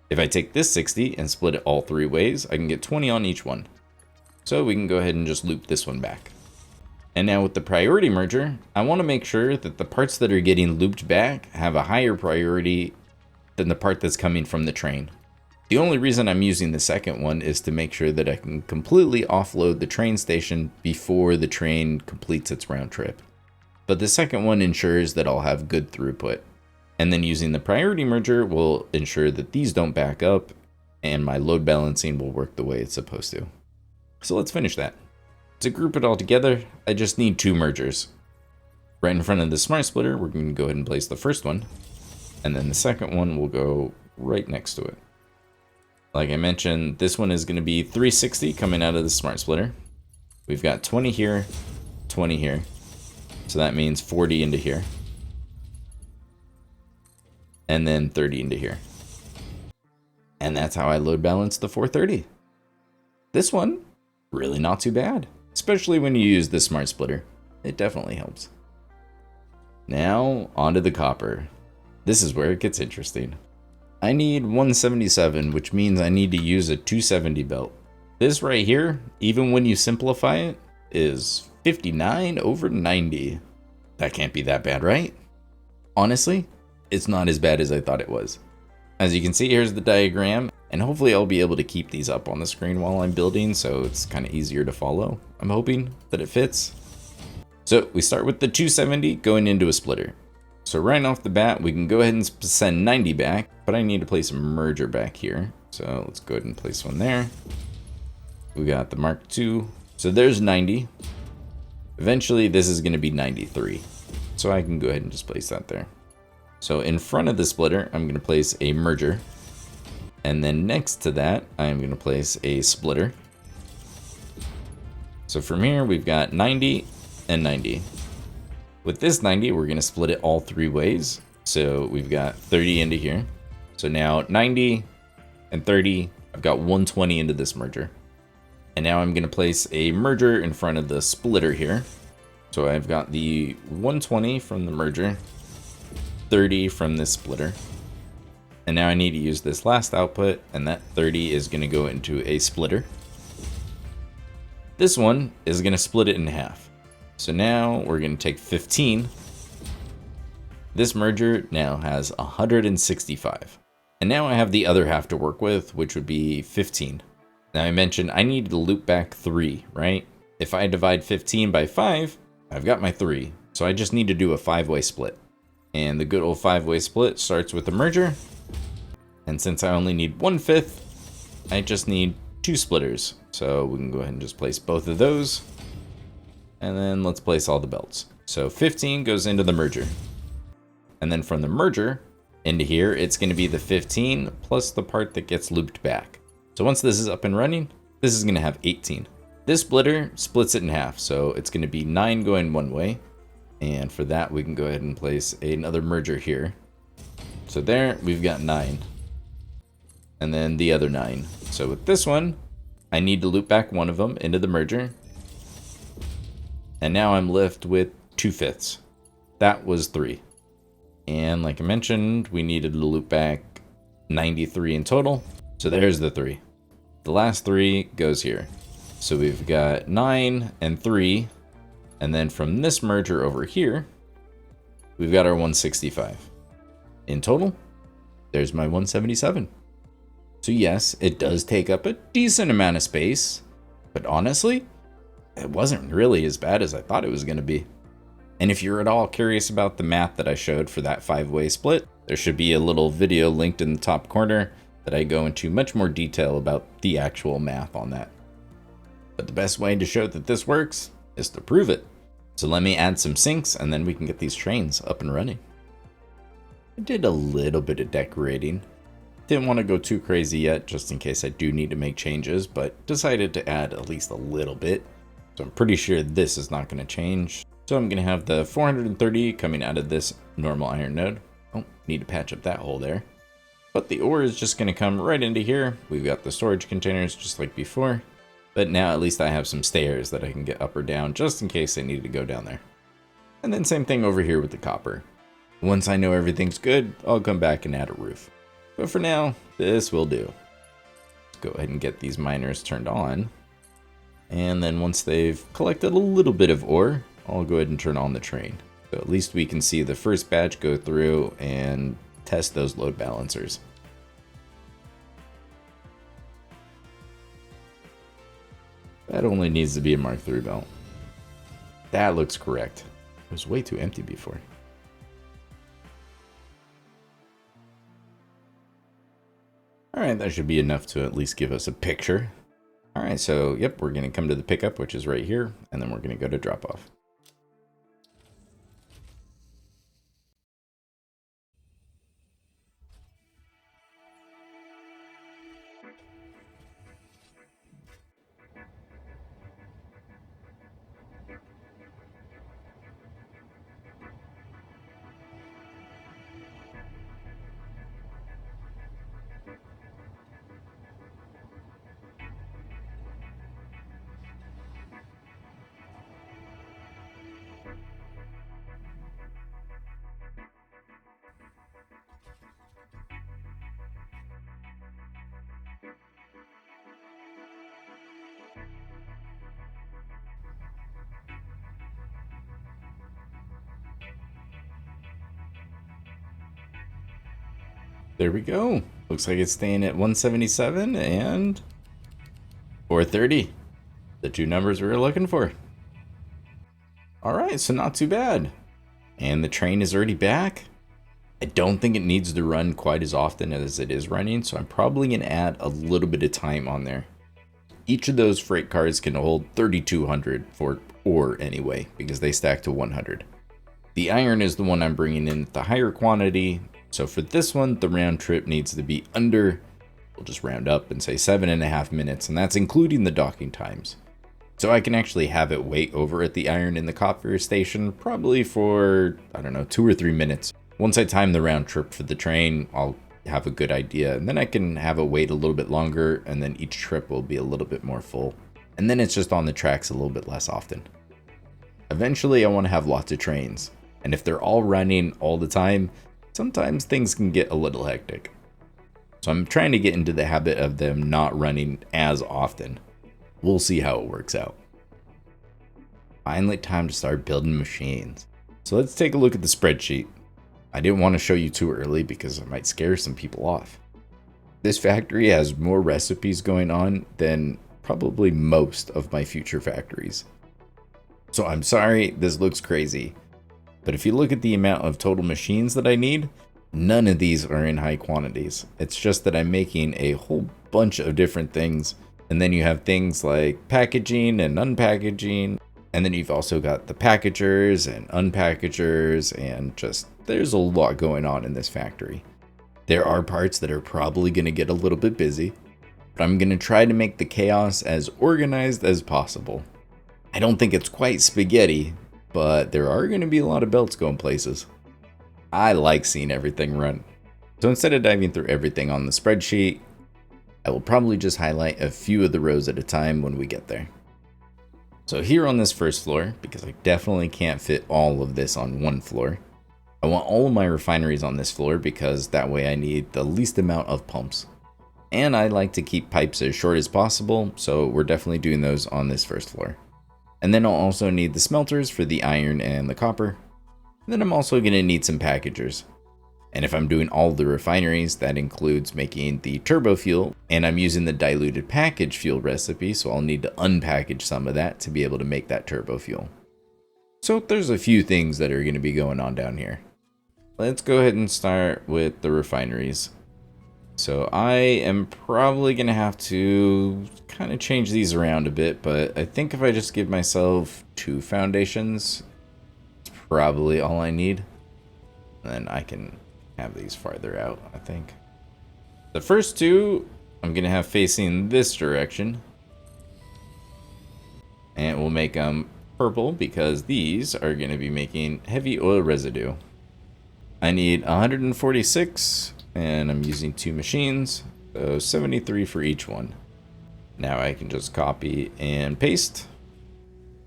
Speaker 1: If I take this 60 and split it all three ways, I can get 20 on each one. So we can go ahead and just loop this one back. And now with the priority merger, I want to make sure that the parts that are getting looped back have a higher priority than the part that's coming from the train. The only reason I'm using the second one is to make sure that I can completely offload the train station before the train completes its round trip. But the second one ensures that I'll have good throughput. And then using the priority merger will ensure that these don't back up and my load balancing will work the way it's supposed to. So let's finish that. To group it all together, I just need two mergers. Right in front of the smart splitter, we're going to go ahead and place the first one. And then the second one will go right next to it. Like I mentioned, this one is going to be 360 coming out of the smart splitter. We've got 20 here, 20 here. So that means 40 into here. And then 30 into here. And that's how I load balance the 430. This one, really not too bad. Especially when you use the smart splitter. It definitely helps. Now, onto the copper. This is where it gets interesting. I need 177, which means I need to use a 270 belt. This right here, even when you simplify it, is 59 over 90. That can't be that bad, right? Honestly, it's not as bad as I thought it was. As you can see, here's the diagram, and hopefully I'll be able to keep these up on the screen while I'm building, so it's kind of easier to follow. I'm hoping that it fits. So we start with the 270 going into a splitter. So right off the bat, we can go ahead and send 90 back, but I need to place a merger back here. So let's go ahead and place one there. We got the Mark II. So there's 90. Eventually, this is going to be 93. So I can go ahead and just place that there. So in front of the splitter, I'm going to place a merger. And then next to that, I'm going to place a splitter. So from here, we've got 90 and 90. With this 90, we're going to split it all 3 ways. So we've got 30 into here. So now 90 and 30, I've got 120 into this merger. And now I'm going to place a merger in front of the splitter here. So I've got the 120 from the merger, 30 from this splitter. And now I need to use this last output, and that 30 is going to go into a splitter. This one is going to split it in half. So now we're going to take 15. This merger now has 165. And now I have the other half to work with, which would be 15. Now I mentioned I need to loop back 3, right? If I divide 15 by 5, I've got my 3. So I just need to do a 5-way split. And the good old 5-way split starts with the merger. And since I only need 1/5, I just need 2 splitters. So we can go ahead and just place both of those. And then let's place all the belts. So 15 goes into the merger. And then from the merger into here, it's going to be the 15 plus the part that gets looped back. So once this is up and running, this is going to have 18. This splitter splits it in half. So it's going to be 9 going one way. And for that, we can go ahead and place another merger here. So there, we've got 9. And then the other 9. So with this one, I need to loop back one of them into the merger. And now I'm left with 2/5. That was 3. And like I mentioned, we needed to loop back 93 in total. So there's the 3. The last 3 goes here. So we've got 9 and 3. And then from this merger over here, we've got our 165. In total, there's my 177. So yes, it does take up a decent amount of space, but honestly, it wasn't really as bad as I thought it was going to be. And if you're at all curious about the math that I showed for that 5-way split, there should be a little video linked in the top corner that I go into much more detail about the actual math on that. But the best way to show that this works is to prove it. So let me add some sinks and then we can get these trains up and running. I did a little bit of decorating. Didn't want to go too crazy yet, just in case I do need to make changes, but decided to add at least a little bit. So I'm pretty sure this is not going to change. So I'm going to have the 430 coming out of this normal iron node. Oh, need to patch up that hole there. But the ore is just going to come right into here. We've got the storage containers just like before. But now at least I have some stairs that I can get up or down just in case I need to go down there. And then same thing over here with the copper. Once I know everything's good, I'll come back and add a roof. But for now, this will do. Let's go ahead and get these miners turned on. And then once they've collected a little bit of ore, I'll go ahead and turn on the train. So at least we can see the first batch go through and test those load balancers. That only needs to be a Mark III belt. That looks correct. It was way too empty before. Alright, that should be enough to at least give us a picture. Alright, so yep, we're going to come to the pickup, which is right here, and then we're going to go to drop off. There we go. Looks like it's staying at 177 and 430. The two numbers we were looking for. Alright, so not too bad. And the train is already back. I don't think it needs to run quite as often as it is running, so I'm probably going to add a little bit of time on there. Each of those freight cars can hold 3,200 for ore anyway, because they stack to 100. The iron is the one I'm bringing in at the higher quantity. So for this one, the round trip needs to be under, we'll just round up and say 7.5 minutes, and that's including the docking times. So I can actually have it wait over at the iron in the copper station, probably for, I don't know, 2 or 3 minutes. Once I time the round trip for the train, I'll have a good idea, and then I can have it wait a little bit longer, and then each trip will be a little bit more full. And then it's just on the tracks a little bit less often. Eventually, I want to have lots of trains, and if they're all running all the time, sometimes things can get a little hectic. So I'm trying to get into the habit of them not running as often. We'll see how it works out. Finally, time to start building machines. So let's take a look at the spreadsheet. I didn't want to show you too early because it might scare some people off. This factory has more recipes going on than probably most of my future factories. So I'm sorry, this looks crazy. But if you look at the amount of total machines that I need, none of these are in high quantities. It's just that I'm making a whole bunch of different things. And then you have things like packaging and unpackaging. And then you've also got the packagers and unpackagers, and just there's a lot going on in this factory. There are parts that are probably going to get a little bit busy, but I'm going to try to make the chaos as organized as possible. I don't think it's quite spaghetti, but there are going to be a lot of belts going places. I like seeing everything run. So instead of diving through everything on the spreadsheet, I will probably just highlight a few of the rows at a time when we get there. So here on this first floor, because I definitely can't fit all of this on one floor, I want all of my refineries on this floor because that way I need the least amount of pumps. And I like to keep pipes as short as possible, so we're definitely doing those on this first floor. And then I'll also need the smelters for the iron and the copper. And then I'm also going to need some packagers. And if I'm doing all the refineries, that includes making the turbo fuel, and I'm using the diluted package fuel recipe, so I'll need to unpackage some of that to be able to make that turbo fuel. So there's a few things that are going to be going on down here. Let's go ahead and start with the refineries. So I am probably going to have to kind of change these around a bit, but I think if I just give myself 2 foundations, it's probably all I need. And then I can have these farther out, I think. The first 2 I'm going to have facing this direction. And we'll make them purple because these are going to be making heavy oil residue. I need 146, and I'm using 2 machines, so 73 for each one. Now I can just copy and paste.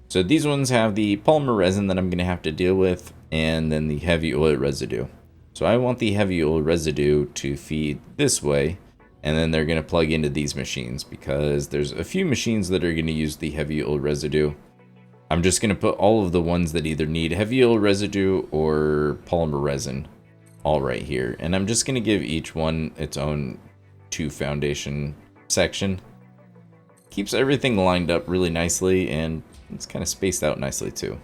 Speaker 1: So these ones have the polymer resin that I'm going to have to deal with, and then the heavy oil residue. So I want the heavy oil residue to feed this way, and then they're going to plug into these machines because there's a few machines that are going to use the heavy oil residue. I'm just going to put all of the ones that either need heavy oil residue or polymer resin all right here. And I'm just going to give each one its own 2 foundation section. Keeps everything lined up really nicely, and it's kind of spaced out nicely too.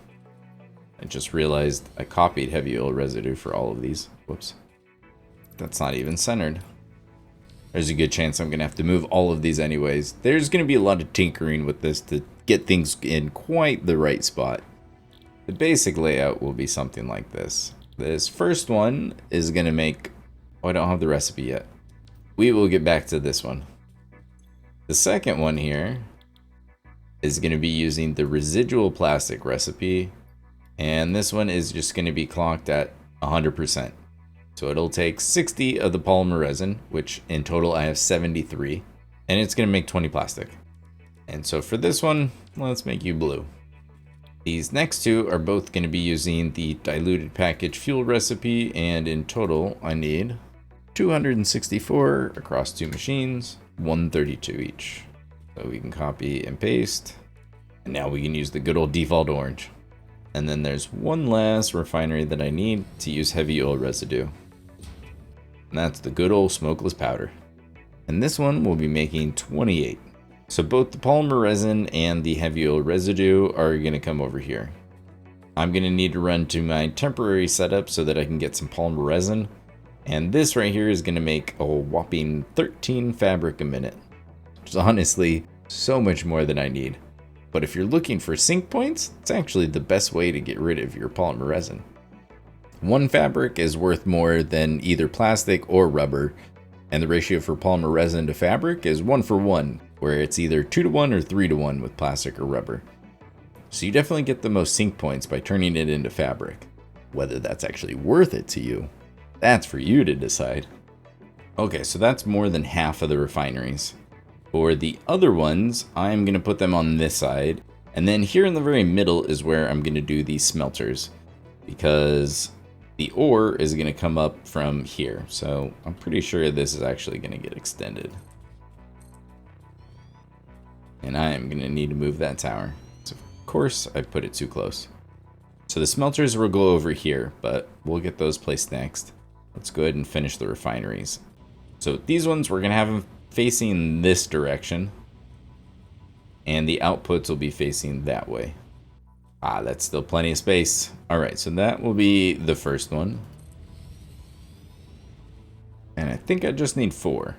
Speaker 1: I just realized I copied heavy oil residue for all of these. Whoops. That's not even centered. There's a good chance I'm going to have to move all of these anyways. There's going to be a lot of tinkering with this to get things in quite the right spot. The basic layout will be something like this. This first one is going to make... Oh, I don't have the recipe yet. We will get back to this one. The second one here is going to be using the residual plastic recipe. And this one is just going to be clocked at 100%. So it'll take 60 of the polymer resin, which in total I have 73. And it's going to make 20 plastic. And so for this one, let's make you blue. These next 2 are both going to be using the diluted package fuel recipe. And in total, I need 264 across 2 machines, 132 each. So we can copy and paste. And now we can use the good old default orange. And then there's one last refinery that I need to use heavy oil residue. And that's the good old smokeless powder. And this one will be making 28. So both the polymer resin and the heavy oil residue are going to come over here. I'm going to need to run to my temporary setup so that I can get some polymer resin. And this right here is going to make a whopping 13 fabric a minute. Which is honestly so much more than I need. But if you're looking for sync points, it's actually the best way to get rid of your polymer resin. One fabric is worth more than either plastic or rubber, and the ratio for polymer resin to fabric is 1-for-1, where it's either 2-to-1 or 3-to-1 with plastic or rubber. So you definitely get the most sync points by turning it into fabric. Whether that's actually worth it to you, that's for you to decide. Okay, so that's more than half of the refineries. For the other ones, I'm going to put them on this side, and then here in the very middle is where I'm going to do these smelters, because the ore is going to come up from here, so I'm pretty sure this is actually going to get extended. And I am going to need to move that tower. So of course, I put it too close. So the smelters will go over here, but we'll get those placed next. Let's go ahead and finish the refineries. So these ones, we're going to have them facing this direction, and the outputs will be facing that way. Ah, that's still plenty of space. All right, so that will be the first one. And I think I just need 4.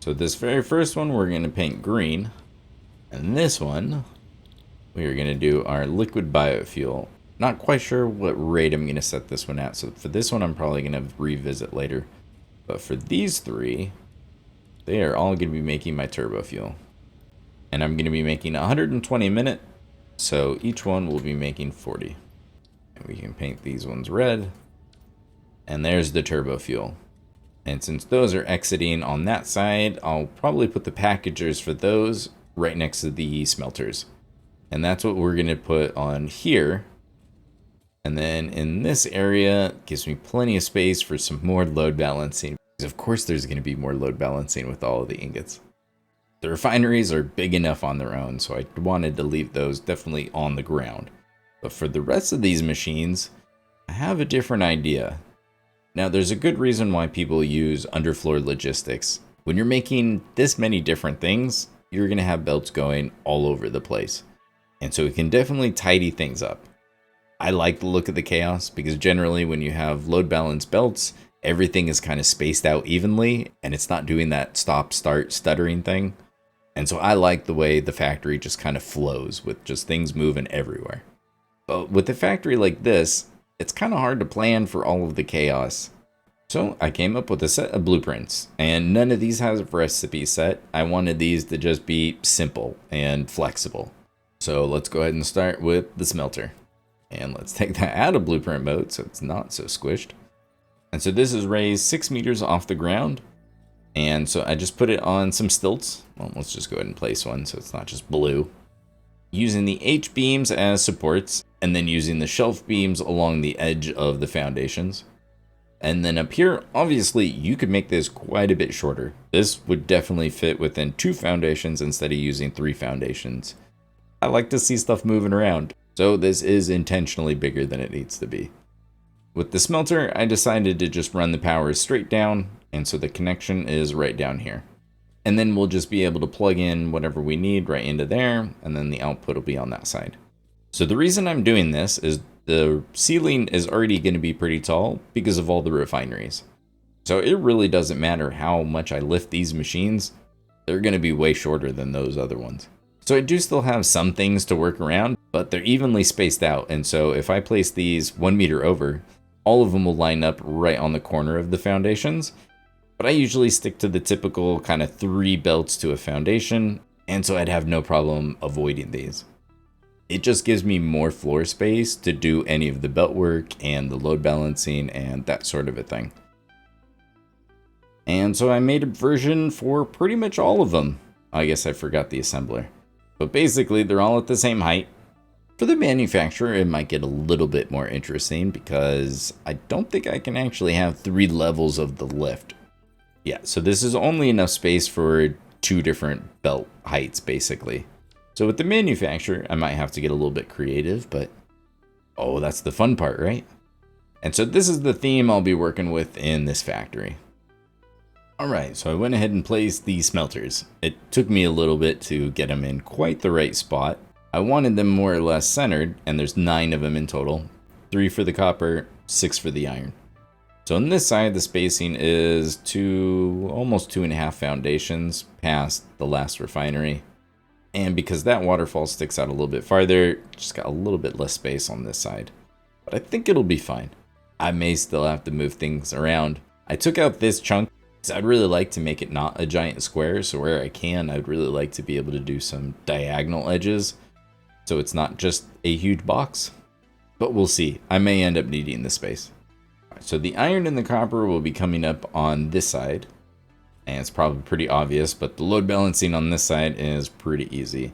Speaker 1: So this very first one, we're going to paint green. And this one, we are going to do our liquid biofuel. Not quite sure what rate I'm going to set this one at. So for this one, I'm probably going to revisit later. But for these 3, they are all going to be making my turbo fuel. And I'm going to be making 120 a minute. So each one will be making 40. And we can paint these ones red. And there's the turbo fuel. And since those are exiting on that side, I'll probably put the packagers for those right next to the smelters. And that's what we're going to put on here. And then in this area, gives me plenty of space for some more load balancing. Because of course there's going to be more load balancing with all of the ingots. The refineries are big enough on their own, so I wanted to leave those definitely on the ground. But for the rest of these machines, I have a different idea. Now, there's a good reason why people use underfloor logistics. When you're making this many different things, you're going to have belts going all over the place. And so it can definitely tidy things up. I like the look of the chaos because generally when you have load balance belts, everything is kind of spaced out evenly and it's not doing that stop, start, stuttering thing. And so I like the way the factory just kind of flows with just things moving everywhere. But with a factory like this, it's kind of hard to plan for all of the chaos. So I came up with a set of blueprints, and none of these has a recipe set. I wanted these to just be simple and flexible. So let's go ahead and start with the smelter. And let's take that out of blueprint mode so it's not so squished. And so this is raised 6 meters off the ground. And so I just put it on some stilts. Well, let's just go ahead and place one so it's not just blue. Using the H-beams as supports, and then using the shelf beams along the edge of the foundations. And then up here, obviously, you could make this quite a bit shorter. This would definitely fit within 2 foundations instead of using 3 foundations. I like to see stuff moving around, so this is intentionally bigger than it needs to be. With the smelter, I decided to just run the power straight down, and so the connection is right down here. And then we'll just be able to plug in whatever we need right into there, and then the output will be on that side. So the reason I'm doing this is the ceiling is already going to be pretty tall because of all the refineries. So it really doesn't matter how much I lift these machines, they're going to be way shorter than those other ones. So I do still have some things to work around, but they're evenly spaced out, and so if I place these 1 meter over, all of them will line up right on the corner of the foundations. But I usually stick to the typical kind of 3 belts to a foundation, and so I'd have no problem avoiding these. It just gives me more floor space to do any of the belt work and the load balancing and that sort of a thing. And so I made a version for pretty much all of them. I guess I forgot the assembler. But basically they're all at the same height. For the manufacturer, it might get a little bit more interesting because I don't think I can actually have 3 levels of the lift. Yeah, so this is only enough space for 2 different belt heights, basically. So with the manufacturer, I might have to get a little bit creative, but oh, that's the fun part, right? And so this is the theme I'll be working with in this factory. Alright, so I went ahead and placed the smelters. It took me a little bit to get them in quite the right spot. I wanted them more or less centered, and there's 9 of them in total. 3 for the copper, 6 for the iron. So on this side, the spacing is almost 2.5 foundations past the last refinery. And because that waterfall sticks out a little bit farther, just got a little bit less space on this side. But I think it'll be fine. I may still have to move things around. I took out this chunk because I'd really like to make it not a giant square, so where I can, I'd really like to be able to do some diagonal edges, so it's not just a huge box. But we'll see. I may end up needing the space. So the iron and the copper will be coming up on this side, and it's probably pretty obvious, but the load balancing on this side is pretty easy.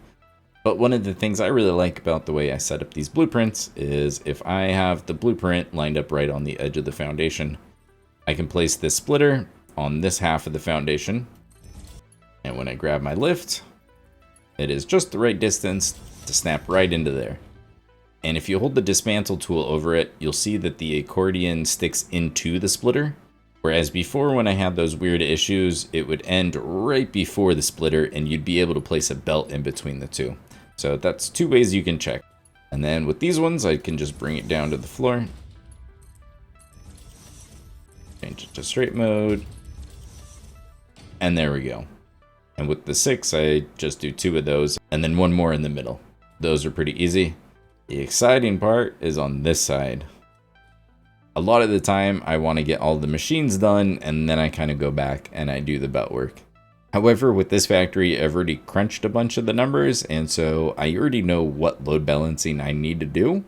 Speaker 1: But one of the things I really like about the way I set up these blueprints is if I have the blueprint lined up right on the edge of the foundation, I can place this splitter on this half of the foundation. And when I grab my lift, it is just the right distance to snap right into there. And if you hold the dismantle tool over it, you'll see that the accordion sticks into the splitter. Whereas before, when I had those weird issues, it would end right before the splitter and you'd be able to place a belt in between the two. So that's two ways you can check. And then with these ones, I can just bring it down to the floor. Change it to straight mode. And there we go. And with the 6, I just do 2 of those and then 1 more in the middle. Those are pretty easy. The exciting part is on this side. A lot of the time, I want to get all the machines done, and then I kind of go back and I do the belt work. However, with this factory, I've already crunched a bunch of the numbers, and so I already know what load balancing I need to do,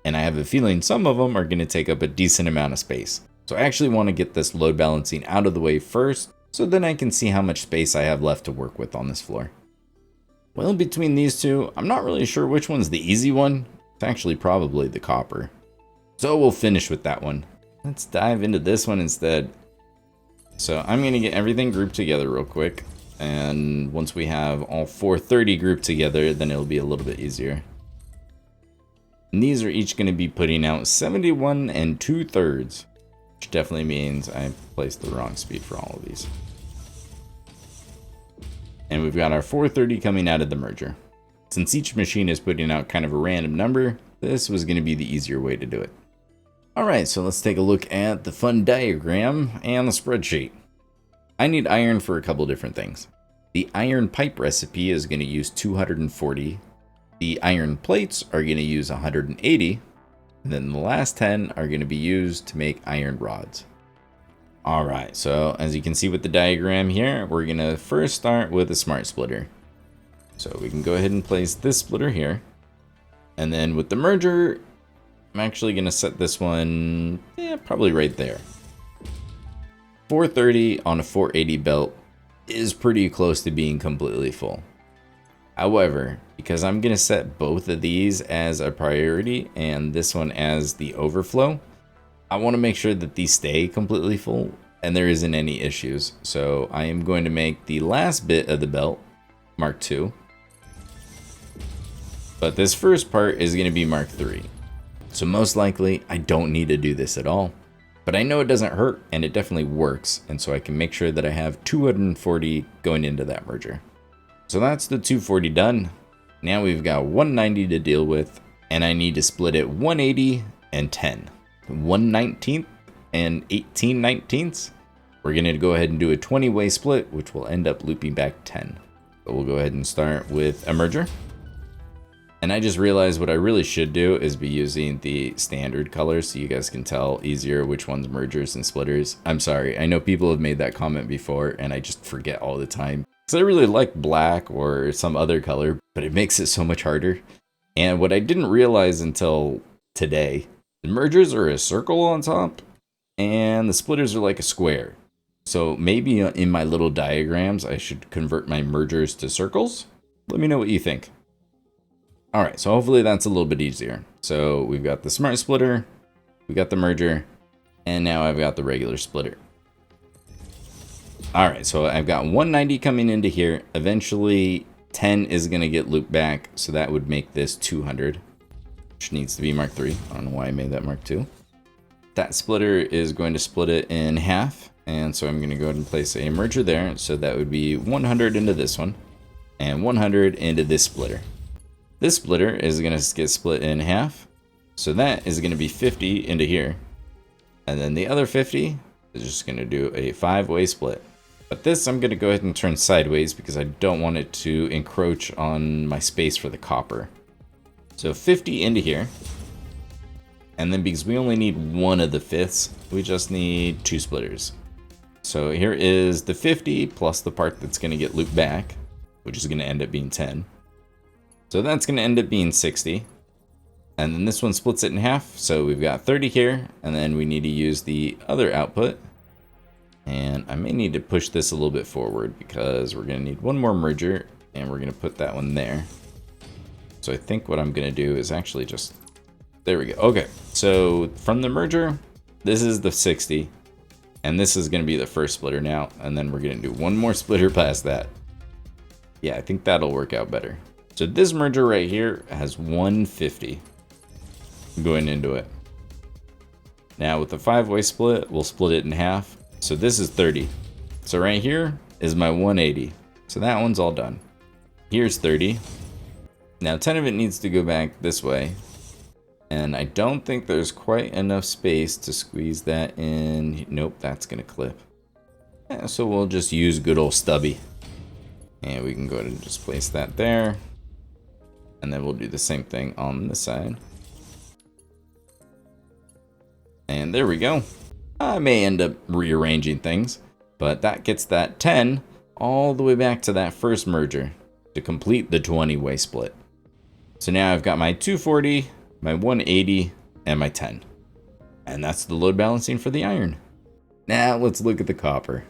Speaker 1: and I have a feeling some of them are going to take up a decent amount of space. So I actually want to get this load balancing out of the way first, so then I can see how much space I have left to work with on this floor. Well, between these two, I'm not really sure which one's the easy one. It's actually probably the copper. So we'll finish with that one. Let's dive into this one instead. So I'm going to get everything grouped together real quick. And once we have all 430 grouped together, then it'll be a little bit easier. And these are each going to be putting out 71 2/3. Which definitely means I placed the wrong speed for all of these. And we've got our 430 coming out of the merger. Since each machine is putting out kind of a random number, this was going to be the easier way to do it. Alright, so let's take a look at the fun diagram and the spreadsheet. I need iron for a couple different things. The iron pipe recipe is going to use 240. The iron plates are going to use 180. And then the last 10 are going to be used to make iron rods. Alright, so as you can see with the diagram here, we're going to first start with a smart splitter. So we can go ahead and place this splitter here. And then with the merger, I'm actually going to set this one, probably right there. 430 on a 480 belt is pretty close to being completely full. However, because I'm going to set both of these as a priority and this one as the overflow, I want to make sure that these stay completely full and there isn't any issues. So I am going to make the last bit of the belt Mark II. But this first part is going to be Mark III. So most likely, I don't need to do this at all. But I know it doesn't hurt, and it definitely works. And so I can make sure that I have 240 going into that merger. So that's the 240 done. Now we've got 190 to deal with. And I need to split it 180 and 10. 1/19 and 18/19. We're going to go ahead and do a 20-way split, which will end up looping back 10. So we'll go ahead and start with a merger. And I just realized what I really should do is be using the standard colors so you guys can tell easier which one's mergers and splitters. I'm sorry, I know people have made that comment before and I just forget all the time. Because I really like black or some other color, but it makes it so much harder. And what I didn't realize until today, the mergers are a circle on top and the splitters are like a square. So maybe in my little diagrams, I should convert my mergers to circles. Let me know what you think. Alright, so hopefully that's a little bit easier. So we've got the smart splitter, we got the merger, and now I've got the regular splitter. Alright, so I've got 190 coming into here. Eventually 10 is going to get looped back, so that would make this 200, which needs to be Mark III. I don't know why I made that Mark II. That splitter is going to split it in half, and so I'm going to go ahead and place a merger there. So that would be 100 into this one, and 100 into this splitter. This splitter is going to get split in half, so that is going to be 50 into here. And then the other 50 is just going to do a 5-way split. But this I'm going to go ahead and turn sideways because I don't want it to encroach on my space for the copper. So 50 into here. And then because we only need one of the fifths, we just need 2 splitters. So here is the 50 plus the part that's going to get looped back, which is going to end up being 10. So that's going to end up being 60. And then this one splits it in half. So we've got 30 here, and then we need to use the other output. And I may need to push this a little bit forward because we're going to need one more merger, and we're going to put that one there. So I think what I'm going to do is actually just, there we go. Okay, so from the merger, this is the 60, and this is going to be the first splitter now, and then we're going to do one more splitter past that. Yeah, I think that'll work out better. So this merger right here has 150 going into it. Now with the 5-way split, we'll split it in half. So this is 30. So right here is my 180. So that one's all done. Here's 30. Now 10 of it needs to go back this way. And I don't think there's quite enough space to squeeze that in. Nope, that's gonna clip. Yeah, so we'll just use good old stubby. And we can go ahead and just place that there. And then we'll do the same thing on this side. And there we go. I may end up rearranging things, but that gets that 10 all the way back to that first merger to complete the 20-way split. So now I've got my 240, my 180, and my 10. And that's the load balancing for the iron. Now let's look at the copper.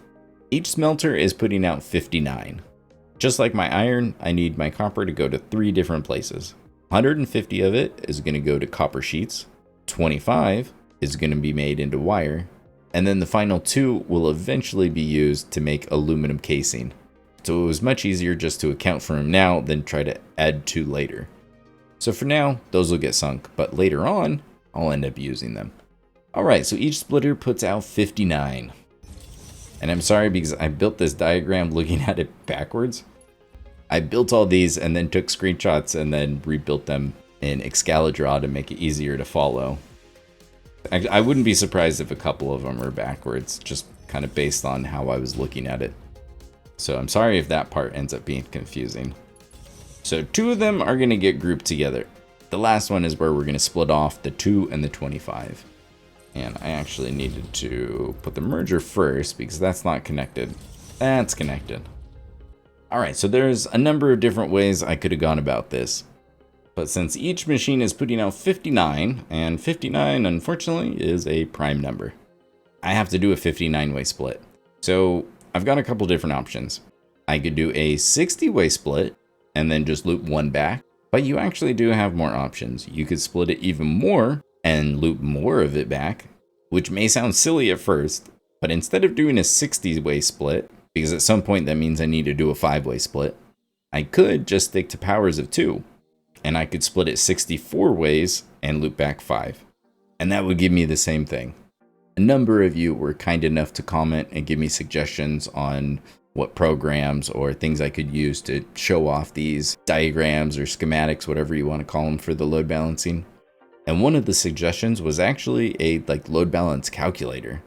Speaker 1: Each smelter is putting out 59. Just like my iron, I need my copper to go to 3 different places. 150 of it is going to go to copper sheets, 25 is going to be made into wire, and then the final 2 will eventually be used to make aluminum casing. So it was much easier just to account for them now than try to add 2 later. So for now, those will get sunk, but later on, I'll end up using them. Alright, so each splitter puts out 59. And I'm sorry because I built this diagram looking at it backwards. I built all these and then took screenshots and then rebuilt them in Excalidraw to make it easier to follow. I wouldn't be surprised if a couple of them are backwards, just kind of based on how I was looking at it. So I'm sorry if that part ends up being confusing. So 2 of them are going to get grouped together. The last one is where we're going to split off the 2 and the 25. And I actually needed to put the merger first because that's not connected. That's connected. Alright, so there's a number of different ways I could have gone about this. But since each machine is putting out 59, and 59 unfortunately is a prime number, I have to do a 59-way split. So I've got a couple different options. I could do a 60-way split and then just loop 1 back, but you actually do have more options. You could split it even more and loop more of it back, which may sound silly at first, but instead of doing a 60-way split, because at some point that means I need to do a 5-way split, I could just stick to powers of 2. And I could split it 64 ways and loop back 5. And that would give me the same thing. A number of you were kind enough to comment and give me suggestions on what programs or things I could use to show off these diagrams or schematics, whatever you want to call them, for the load balancing. And one of the suggestions was actually a load balance calculator.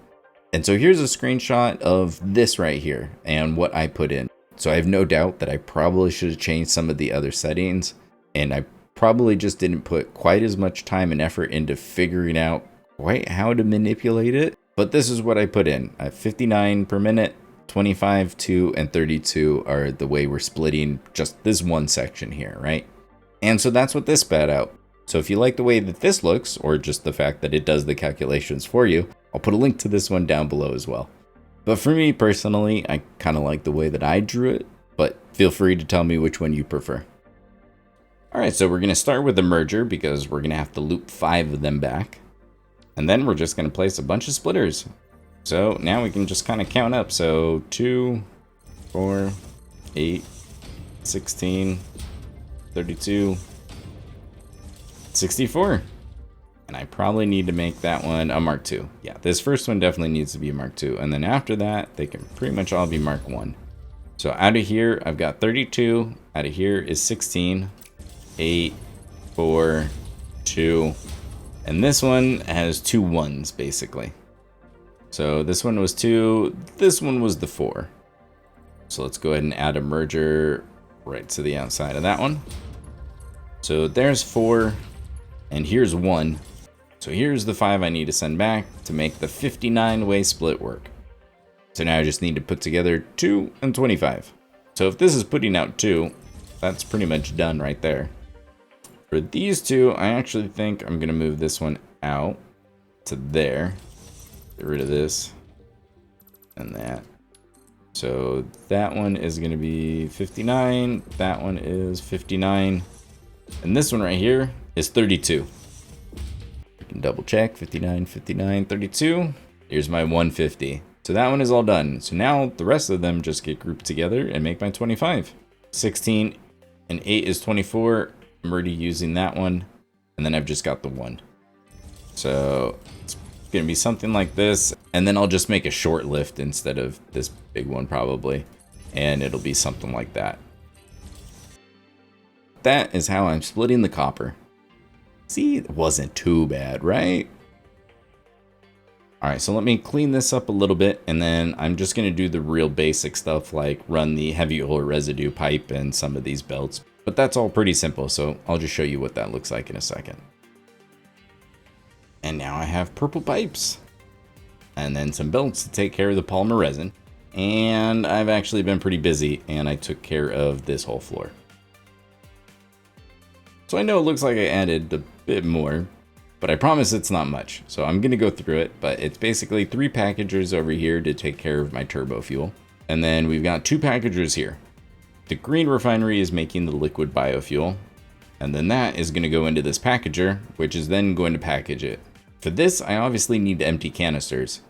Speaker 1: And so here's a screenshot of this right here and what I put in. So I have no doubt that I probably should have changed some of the other settings. And I probably just didn't put quite as much time and effort into figuring out quite how to manipulate it. But this is what I put in. 59 per minute, 25, 2, and 32 are the way we're splitting just this one section here, right? And so that's what this spat out. So if you like the way that this looks, or just the fact that it does the calculations for you, I'll put a link to this one down below as well. But for me personally, I kind of like the way that I drew it, but feel free to tell me which one you prefer. Alright, so we're going to start with the merger because we're going to have to loop 5 of them back. And then we're just going to place a bunch of splitters. So now we can just kind of count up. So 2, 4, 8, 16, 32, 64. And I probably need to make that one a Mark II. Yeah, this first one definitely needs to be a Mark II. And then after that, they can pretty much all be Mark I. So out of here, I've got 32. Out of here is 16. 8, 4, 2, and this one has 2 1s basically. So this one was 2, this one was the 4. So let's go ahead and add a merger right to the outside of that one. So there's 4, and here's 1. So So here's the 5 I need to send back to make the 59-way split work. So now I just need to put together 2 and 25. So if this is putting out 2, that's pretty much done right there. For these 2, I actually think I'm going to move this one out to there. Get rid of this and that. So that one is going to be 59. That one is 59. And this one right here is 32. You can double check. 59, 59, 32. Here's my 150. So that one is all done. So now the rest of them just get grouped together and make my 25. 16 and 8 is 24. I'm already using that one. And then I've just got the 1. So it's going to be something like this. And then I'll just make a short lift instead of this big one probably. And it'll be something like that. That is how I'm splitting the copper. See, it wasn't too bad, right? Alright, so let me clean this up a little bit, and then I'm just going to do the real basic stuff like run the heavy oil residue pipe and some of these belts. But that's all pretty simple, so I'll just show you what that looks like in a second. And now I have purple pipes. And then some belts to take care of the polymer resin. And I've actually been pretty busy, and I took care of this whole floor. So I know it looks like I added a bit more, but I promise it's not much. So I'm going to go through it, but it's basically 3 packagers over here to take care of my turbo fuel. And then we've got 2 packagers here. The green refinery is making the liquid biofuel. And then that is going to go into this packager, which is then going to package it. For this, I obviously need empty canisters.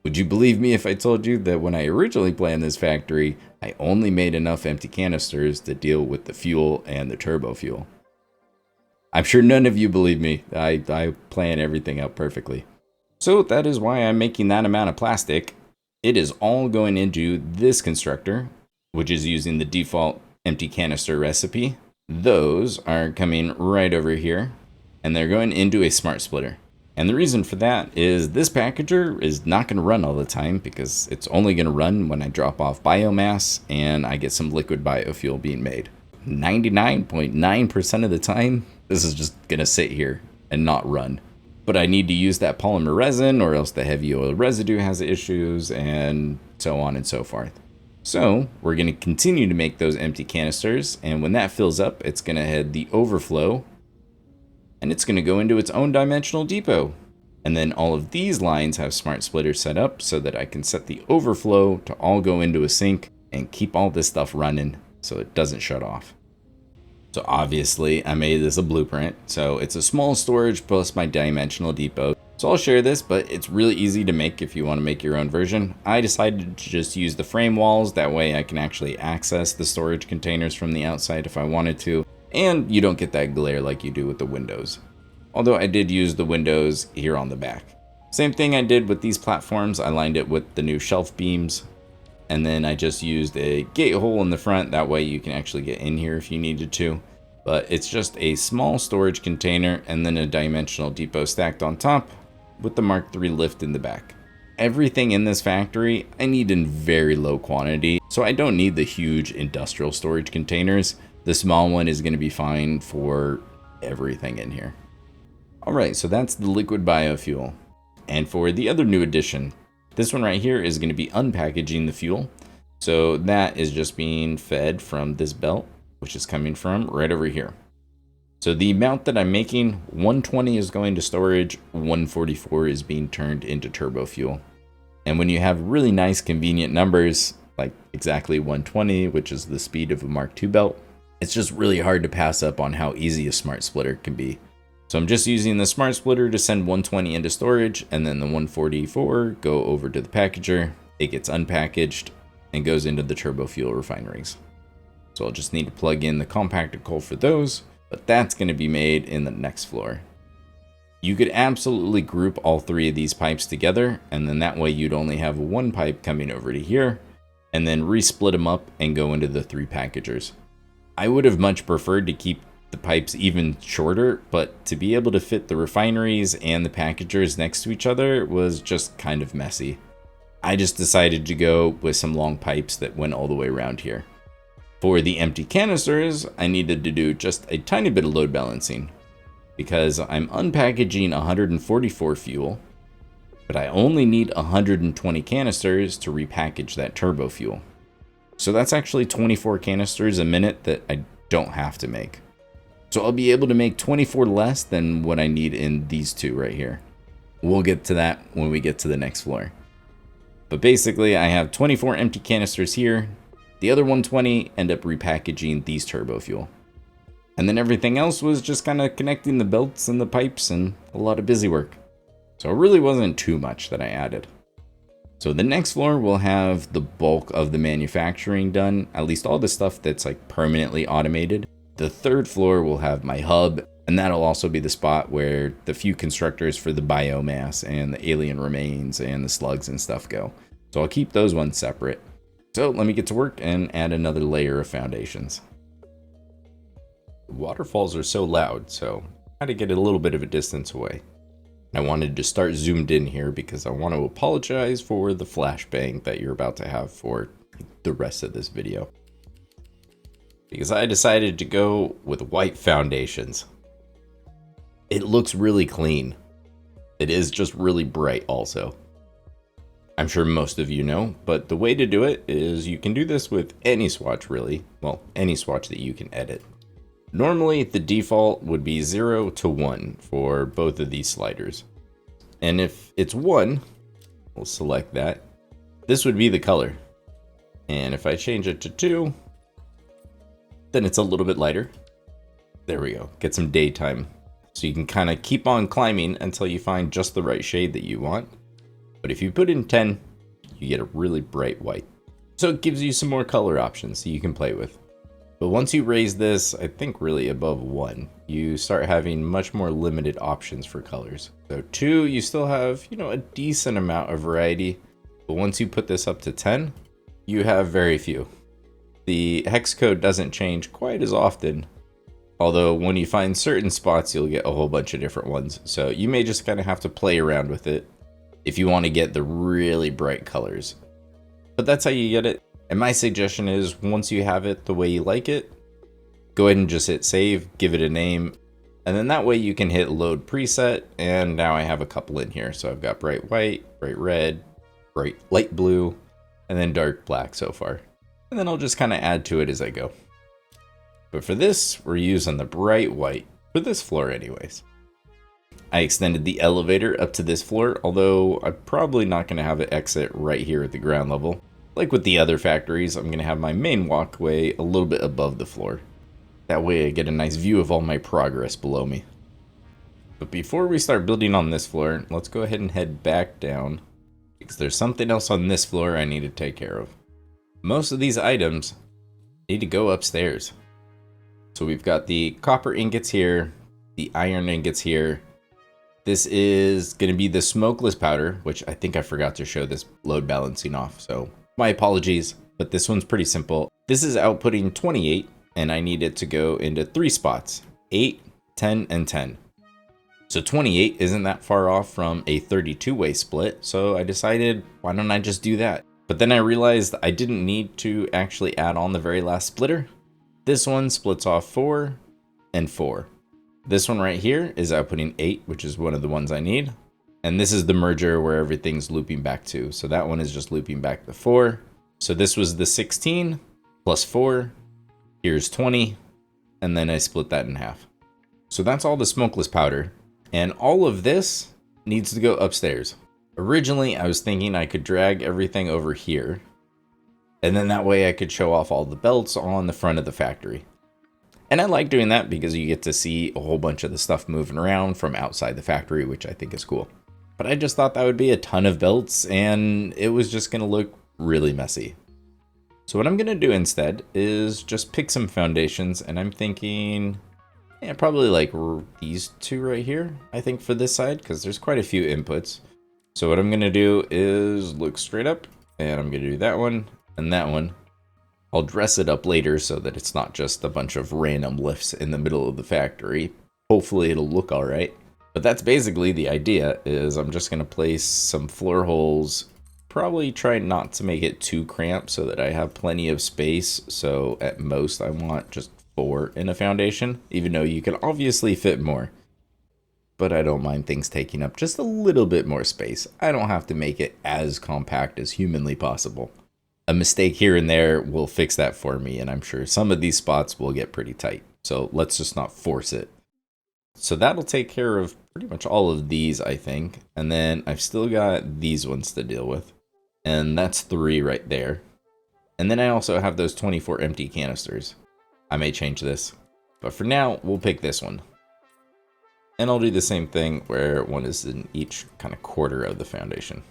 Speaker 1: Would you believe me if I told you that when I originally planned this factory, I only made enough empty canisters to deal with the fuel and the turbo fuel? I'm sure none of you believe me. I plan everything out perfectly. So that is why I'm making that amount of plastic. It is all going into this constructor, which is using the default empty canister recipe. Those are coming right over here, and they're going into a smart splitter. And the reason for that is this packager is not going to run all the time because it's only going to run when I drop off biomass and I get some liquid biofuel being made. 99.9% of the time, this is just going to sit here and not run. But I need to use that polymer resin or else the heavy oil residue has issues and so on and so forth. So we're going to continue to make those empty canisters, and when that fills up, it's going to head the overflow and it's going to go into its own dimensional depot. And then all of these lines have smart splitters set up so that I can set the overflow to all go into a sink and keep all this stuff running so it doesn't shut off. So obviously I made this a blueprint. So it's a small storage plus my dimensional depot. So I'll share this, but it's really easy to make if you want to make your own version. I decided to just use the frame walls. That way I can actually access the storage containers from the outside if I wanted to. And you don't get that glare like you do with the windows. Although I did use the windows here on the back. Same thing I did with these platforms. I lined it with the new shelf beams. And then I just used a gate hole in the front. That way you can actually get in here if you needed to. But it's just a small storage container and then a dimensional depot stacked on top with the Mark III lift in the back. Everything in this factory I need in very low quantity. So I don't need the huge industrial storage containers. The small one is going to be fine for everything in here. Alright, so that's the liquid biofuel. And for the other new addition, this one right here is going to be unpackaging the fuel. So that is just being fed from this belt, which is coming from right over here. So the amount that I'm making, 120 is going to storage, 144 is being turned into turbo fuel. And when you have really nice convenient numbers, like exactly 120, which is the speed of a Mark II belt, it's just really hard to pass up on how easy a smart splitter can be. So I'm just using the smart splitter to send 120 into storage, and then the 144 go over to the packager. It gets unpackaged and goes into the turbo fuel refineries. So I'll just need to plug in the compactor coal for those, but that's going to be made in the next floor. You could absolutely group all 3 of these pipes together, and then that way you'd only have 1 pipe coming over to here, and then resplit them up and go into the 3 packagers. I would have much preferred to keep the pipes even shorter, but to be able to fit the refineries and the packagers next to each other was just kind of messy. I just decided to go with some long pipes that went all the way around here. For the empty canisters, I needed to do just a tiny bit of load balancing. because I'm unpackaging 144 fuel, but I only need 120 canisters to repackage that turbo fuel. So that's actually 24 canisters a minute that I don't have to make. So I'll be able to make 24 less than what I need in these two right here. We'll get to that when we get to the next floor. But basically, I have 24 empty canisters here. The other 120 end up repackaging these turbo fuel. And then everything else was just kind of connecting the belts and the pipes and a lot of busy work. So it really wasn't too much that I added. So the next floor will have the bulk of the manufacturing done, at least all the stuff that's like permanently automated. The third floor will have my hub, and that'll also be the spot where the few constructors for the biomass and the alien remains and the slugs and stuff go. So I'll keep those ones separate. So let me get to work and add another layer of foundations. Waterfalls are so loud, so I had to get a little bit of a distance away. I wanted to start zoomed in here because I want to apologize for the flashbang that you're about to have for the rest of this video. Because I decided to go with white foundations. It looks really clean. It is just really bright also. I'm sure most of you know, but the way to do it is you can do this with any swatch really. Well, any swatch that you can edit. Normally, the default would be 0 to 1 for both of these sliders. And if it's 1, we'll select that. This would be the color. And if I change it to 2, then it's a little bit lighter. There we go. Get some daytime. So you can kind of keep on climbing until you find just the right shade that you want. But if you put in 10, you get a really bright white. So it gives you some more color options that you can play with. But once you raise this, I think really above 1, you start having much more limited options for colors. So 2, you still have, a decent amount of variety. But once you put this up to 10, you have very few. The hex code doesn't change quite as often. Although when you find certain spots, you'll get a whole bunch of different ones. So you may just kind of have to play around with it if you want to get the really bright colors. But that's how you get it. And my suggestion is, once you have it the way you like it, go ahead and just hit save, give it a name, and then that way you can hit load preset, and now I have a couple in here. So I've got bright white, bright red, bright light blue, and then dark black so far. And then I'll just kind of add to it as I go. But for this, we're using the bright white, for this floor anyways. I extended the elevator up to this floor, although I'm probably not going to have it exit right here at the ground level. Like with the other factories, I'm going to have my main walkway a little bit above the floor. That way I get a nice view of all my progress below me. But before we start building on this floor, let's go ahead and head back down, because there's something else on this floor I need to take care of. Most of these items need to go upstairs. So we've got the copper ingots here, the iron ingots here. This is going to be the smokeless powder, which I think I forgot to show this load balancing off, so my apologies, but this one's pretty simple. This is outputting 28, and I need it to go into 3 spots, 8, 10, and 10. So 28 isn't that far off from a 32-way split, so I decided, why don't I just do that? But then I realized I didn't need to actually add on the very last splitter. This one splits off 4 and 4. This one right here is outputting 8, which is one of the ones I need. And this is the merger where everything's looping back to. So that one is just looping back to 4. So this was the 16 plus 4. Here's 20. And then I split that in half. So that's all the smokeless powder. And all of this needs to go upstairs. Originally, I was thinking I could drag everything over here. And then that way I could show off all the belts on the front of the factory. And I like doing that because you get to see a whole bunch of the stuff moving around from outside the factory, which I think is cool. But I just thought that would be a ton of belts, and it was just going to look really messy. So what I'm going to do instead is just pick some foundations, and I'm thinking, probably like these two right here, I think, for this side, because there's quite a few inputs. So what I'm going to do is look straight up, and I'm going to do that one and that one. I'll dress it up later so that it's not just a bunch of random lifts in the middle of the factory. Hopefully it'll look all right. But that's basically the idea, is I'm just going to place some floor holes, probably try not to make it too cramped so that I have plenty of space. So at most I want just 4 in a foundation, even though you can obviously fit more. but I don't mind things taking up just a little bit more space. I don't have to make it as compact as humanly possible. A mistake here and there will fix that for me, and I'm sure some of these spots will get pretty tight. So let's just not force it. So that'll take care of pretty much all of these, I think. And then I've still got these ones to deal with. And that's 3 right there. And then I also have those 24 empty canisters. I may change this, but for now, we'll pick this one. And I'll do the same thing where one is in each kind of quarter of the foundation.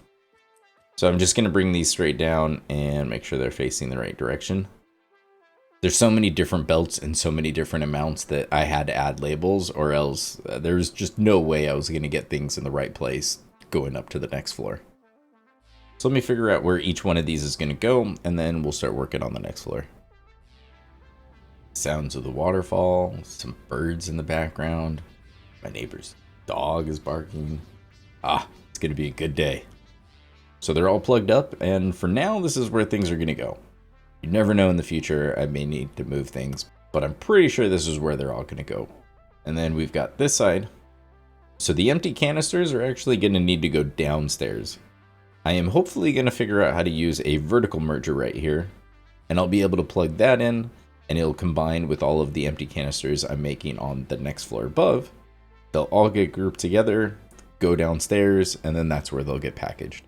Speaker 1: So I'm just going to bring these straight down and make sure they're facing the right direction. There's so many different belts and so many different amounts that I had to add labels, or else there's just no way I was going to get things in the right place going up to the next floor. So let me figure out where each one of these is going to go, and then we'll start working on the next floor. Sounds of the waterfall, some birds in the background. My neighbor's dog is barking. It's going to be a good day. So they're all plugged up, and for now, this is where things are going to go. You never know in the future, I may need to move things, but I'm pretty sure this is where they're all going to go. And then we've got this side. So the empty canisters are actually going to need to go downstairs. I am hopefully going to figure out how to use a vertical merger right here, and I'll be able to plug that in, and it'll combine with all of the empty canisters I'm making on the next floor above. They'll all get grouped together, go downstairs, and then that's where they'll get packaged.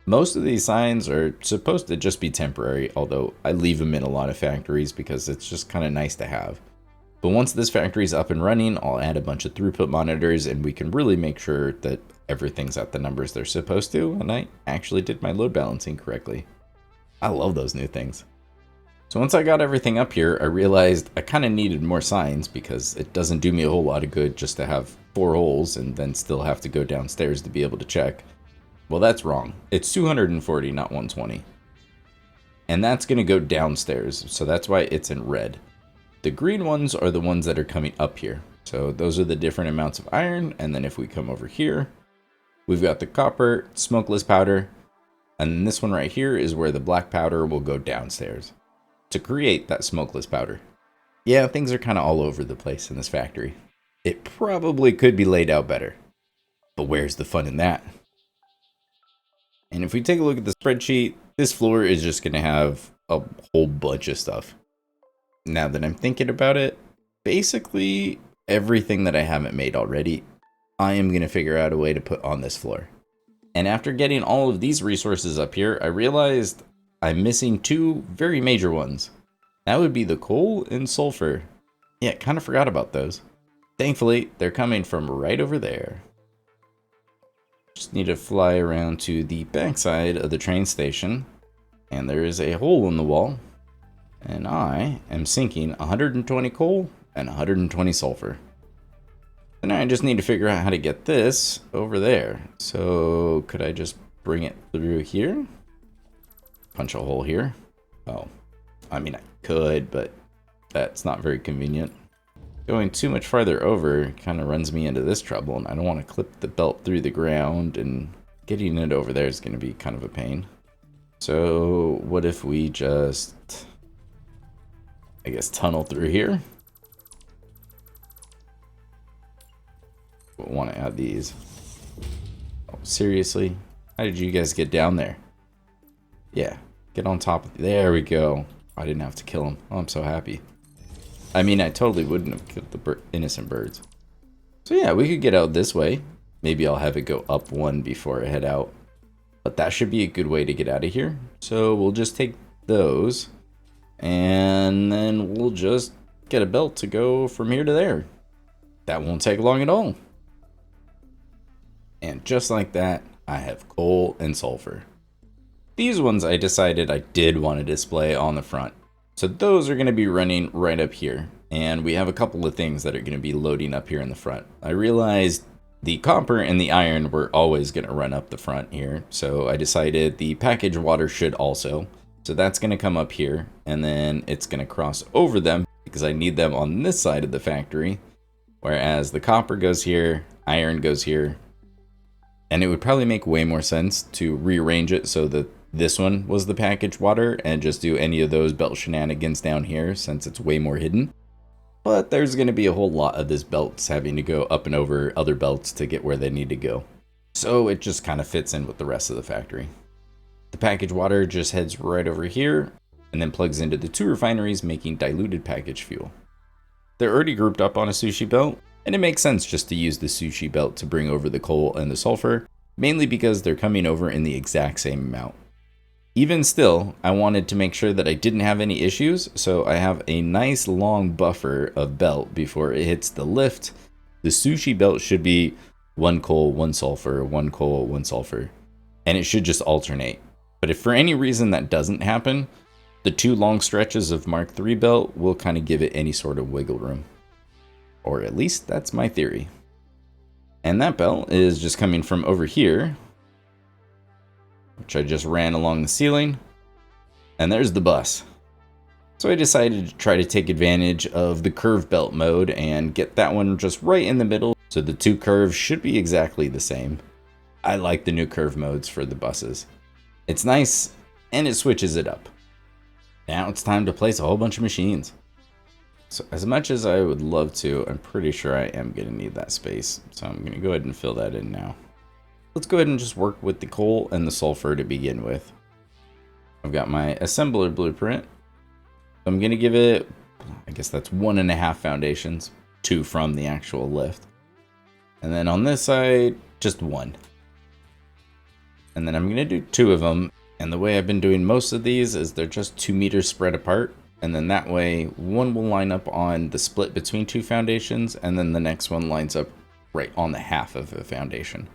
Speaker 1: Most of these signs are supposed to just be temporary, although I leave them in a lot of factories because it's just kind of nice to have. But once this factory is up and running, I'll add a bunch of throughput monitors and we can really make sure that everything's at the numbers they're supposed to, and I actually did my load balancing correctly. I love those new things. So once I got everything up here, I realized I kind of needed more signs because it doesn't do me a whole lot of good just to have 4 holes and then still have to go downstairs to be able to check. Well, that's wrong. It's 240, not 120. And that's going to go downstairs, so that's why it's in red. The green ones are the ones that are coming up here. So those are the different amounts of iron, and then if we come over here, we've got the copper, smokeless powder, and this one right here is where the black powder will go downstairs to create that smokeless powder. Yeah, things are kind of all over the place in this factory. It probably could be laid out better, but where's the fun in that? And if we take a look at the spreadsheet, this floor is just going to have a whole bunch of stuff. Now that I'm thinking about it, basically everything that I haven't made already, I am going to figure out a way to put on this floor. And after getting all of these resources up here, I realized I'm missing 2 very major ones. That would be the coal and sulfur. Yeah, kind of forgot about those. Thankfully, they're coming from right over there. Just need to fly around to the backside of the train station, and there is a hole in the wall, and I am sinking 120 coal and 120 sulfur. And I just need to figure out how to get this over there. So could I just bring it through here? Punch a hole here. Oh, I mean I could, but that's not very convenient. Going too much farther over kind of runs me into this trouble, and I don't want to clip the belt through the ground, and getting it over there is going to be kind of a pain. So what if we just, I guess, tunnel through here? We'll want to add these. Oh, seriously? How did you guys get down there? Yeah, get on top of, there we go. I didn't have to kill him. Oh, I'm so happy. I mean, I totally wouldn't have killed the innocent birds. So yeah, we could get out this way. Maybe I'll have it go up 1 before I head out. But that should be a good way to get out of here. So we'll just take those. And then we'll just get a belt to go from here to there. That won't take long at all. And just like that, I have coal and sulfur. These ones I decided I did want to display on the front. So those are going to be running right up here. And we have a couple of things that are going to be loading up here in the front. I realized the copper and the iron were always going to run up the front here. So I decided the packaged water should also. So that's going to come up here. And then it's going to cross over them because I need them on this side of the factory. Whereas the copper goes here, iron goes here. And it would probably make way more sense to rearrange it so that this one was the packaged water and just do any of those belt shenanigans down here since it's way more hidden. but there's going to be a whole lot of this belts having to go up and over other belts to get where they need to go. So it just kind of fits in with the rest of the factory. The packaged water just heads right over here and then plugs into the 2 refineries, making diluted packaged fuel. They're already grouped up on a sushi belt, and it makes sense just to use the sushi belt to bring over the coal and the sulfur, mainly because they're coming over in the exact same amount. Even still, I wanted to make sure that I didn't have any issues, so I have a nice long buffer of belt before it hits the lift. The sushi belt should be 1 coal, 1 sulfur, 1 coal, 1 sulfur, and it should just alternate. But if for any reason that doesn't happen, the 2 long stretches of Mark III belt will kind of give it any sort of wiggle room. Or at least that's my theory. And that belt is just coming from over here, which I just ran along the ceiling. And there's the bus. So I decided to try to take advantage of the curve belt mode and get that one just right in the middle. So the 2 curves should be exactly the same. I like the new curve modes for the buses. It's nice and it switches it up. Now it's time to place a whole bunch of machines. So as much as I would love to, I'm pretty sure I am going to need that space. So I'm going to go ahead and fill that in now. Let's go ahead and just work with the coal and the sulfur to begin with. I've got my assembler blueprint. I'm going to give it, I guess that's 1.5 foundations, 2 from the actual lift. And then on this side, just 1. And then I'm going to do 2 of them. And the way I've been doing most of these is they're just 2 meters spread apart. And then that way, one will line up on the split between 2 foundations, and then the next one lines up right on the half of a foundation.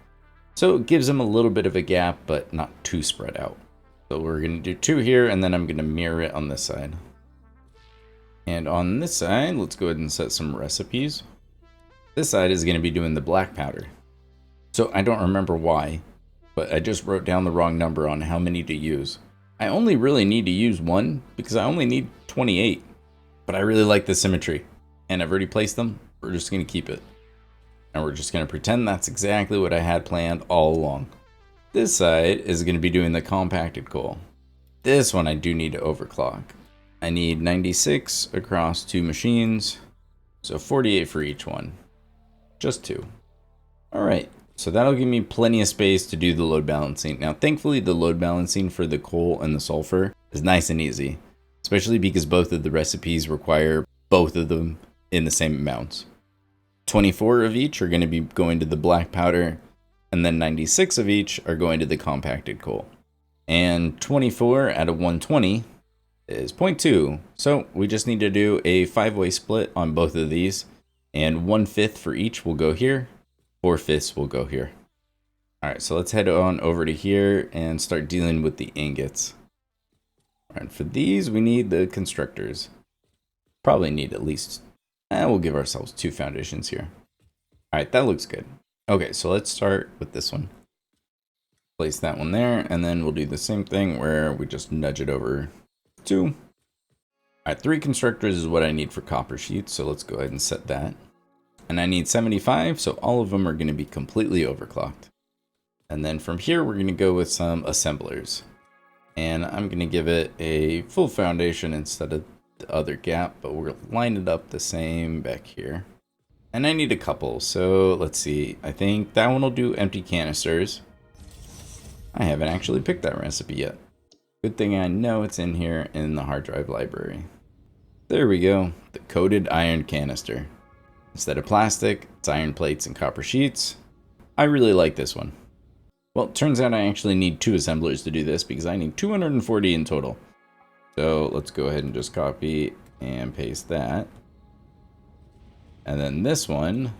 Speaker 1: So it gives them a little bit of a gap, but not too spread out. So we're going to do 2 here, and then I'm going to mirror it on this side. And on this side, let's go ahead and set some recipes. This side is going to be doing the black powder. So I don't remember why, but I just wrote down the wrong number on how many to use. I only really need to use 1 because I only need 28, but I really like the symmetry and I've already placed them. We're just going to keep it. And we're just going to pretend that's exactly what I had planned all along. This side is going to be doing the compacted coal. This one I do need to overclock. I need 96 across 2 machines, so 48 for each one. Just 2. Alright, so that'll give me plenty of space to do the load balancing. Now thankfully the load balancing for the coal and the sulfur is nice and easy, especially because both of the recipes require both of them in the same amounts. 24 of each are going to be going to the black powder, and then 96 of each are going to the compacted coal. And 24 out of 120 is 0.2, so we just need to do a 5-way split on both of these, and 1/5 for each will go here, 4/5 will go here. Alright, so let's head on over to here and start dealing with the ingots. Alright, for these we need the constructors. Probably need at least, we'll give ourselves 2 foundations here. Alright, that looks good. Okay, so let's start with this one. Place that one there, and then we'll do the same thing where we just nudge it over 2. Alright, 3 constructors is what I need for copper sheets, so let's go ahead and set that. And I need 75, so all of them are going to be completely overclocked. And then from here, we're going to go with some assemblers. And I'm going to give it a full foundation instead of the other gap, but we'll line it up the same back here. And I need a couple, so let's see. I think that one will do empty canisters. I haven't actually picked that recipe yet. Good thing I know it's in here in the hard drive library. There we go, the coated iron canister. Instead of plastic, it's iron plates and copper sheets. I really like this one. Well, it turns out I actually need 2 assemblers to do this because I need 240 in total. So let's go ahead and just copy and paste that. And then this one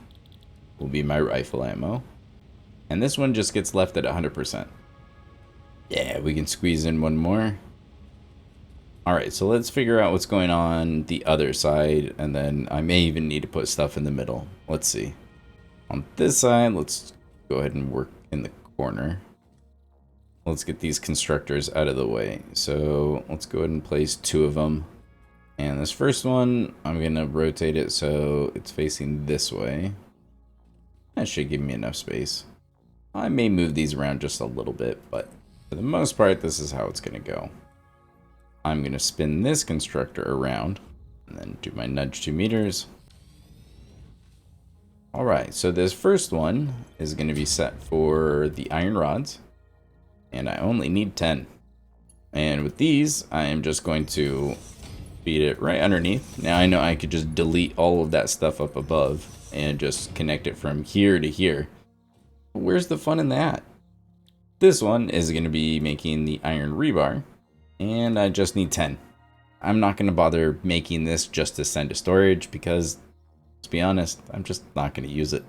Speaker 1: will be my rifle ammo. And this one just gets left at 100%. Yeah, we can squeeze in one more. Alright, so let's figure out what's going on the other side, and then I may even need to put stuff in the middle. Let's see. On this side, let's go ahead and work in the corner. Let's get these constructors out of the way. So let's go ahead and place 2 of them. And this first one, I'm going to rotate it so it's facing this way. That should give me enough space. I may move these around just a little bit, but for the most part, this is how it's going to go. I'm going to spin this constructor around and then do my nudge 2 meters. Alright, so this first one is going to be set for the iron rods. And I only need 10. And with these, I am just going to feed it right underneath. Now I know I could just delete all of that stuff up above and just connect it from here to here. Where's the fun in that? This one is going to be making the iron rebar, and I just need 10. I'm not going to bother making this just to send to storage because, to be honest, I'm just not going to use it.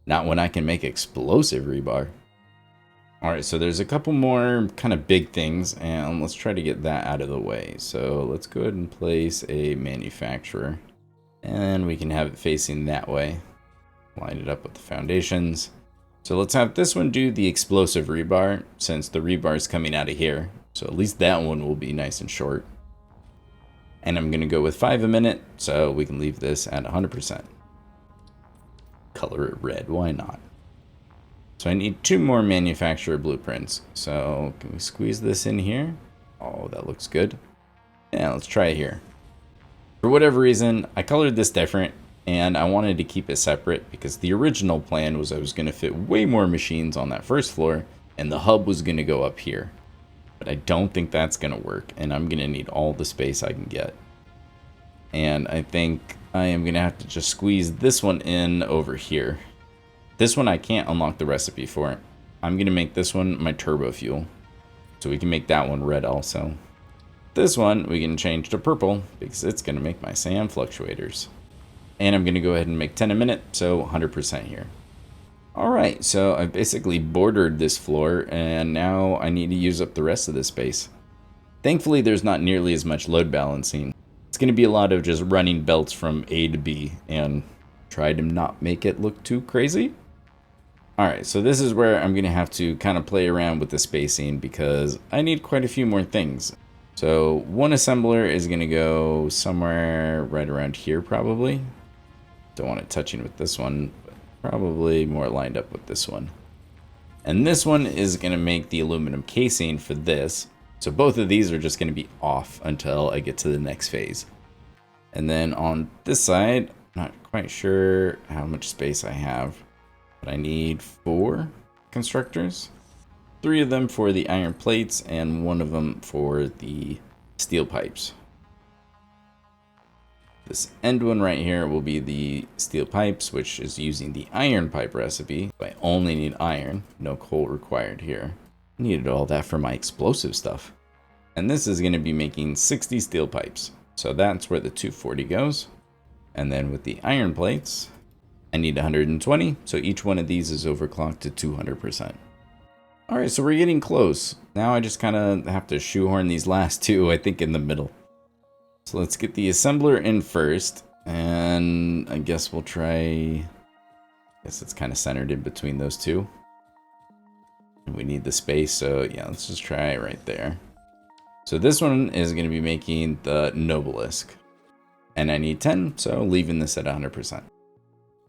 Speaker 1: Not when I can make explosive rebar. Alright, so there's a couple more kind of big things, and let's try to get that out of the way. So let's go ahead and place a manufacturer, and we can have it facing that way. Line it up with the foundations. So let's have this one do the explosive rebar, since the rebar is coming out of here. So at least that one will be nice and short. And I'm going to go with 5 a minute, so we can leave this at 100%. Color it red, why not? So I need 2 more manufacturer blueprints. So can we squeeze this in here? Oh, that looks good. Yeah, let's try it here. For whatever reason, I colored this different, and I wanted to keep it separate because the original plan was I was going to fit way more machines on that first floor, and the hub was going to go up here. But I don't think that's going to work, and I'm going to need all the space I can get. And I think I am going to have to just squeeze this one in over here. This one I can't unlock the recipe for. I'm going to make this one my turbo fuel. So we can make that one red also. This one we can change to purple because it's going to make my sand fluctuators. And I'm going to go ahead and make 10 a minute, so 100% here. Alright, so I've basically bordered this floor, and now I need to use up the rest of this space. Thankfully there's not nearly as much load balancing. It's going to be a lot of just running belts from A to B, and try to not make it look too crazy. Alright, so this is where I'm going to have to kind of play around with the spacing because I need quite a few more things. So one assembler is going to go somewhere right around here probably. Don't want it touching with this one, but probably more lined up with this one. And this one is going to make the aluminum casing for this. So both of these are just going to be off until I get to the next phase. And then on this side, not quite sure how much space I have. But I need 4 constructors, 3 of them for the iron plates and 1 of them for the steel pipes. This end one right here will be the steel pipes, which is using the iron pipe recipe. I only need iron, no coal required here. I needed all that for my explosive stuff. And this is going to be making 60 steel pipes. So that's where the 240 goes. And then with the iron plates, I need 120, so each one of these is overclocked to 200%. Alright, so we're getting close. Now I just kind of have to shoehorn these last 2, I think, in the middle. So let's get the assembler in first, and I guess we'll try... I guess it's kind of centered in between those 2. We need the space, so yeah, let's just try it right there. So this one is going to be making the nobelisk. And I need 10, so leaving this at 100%.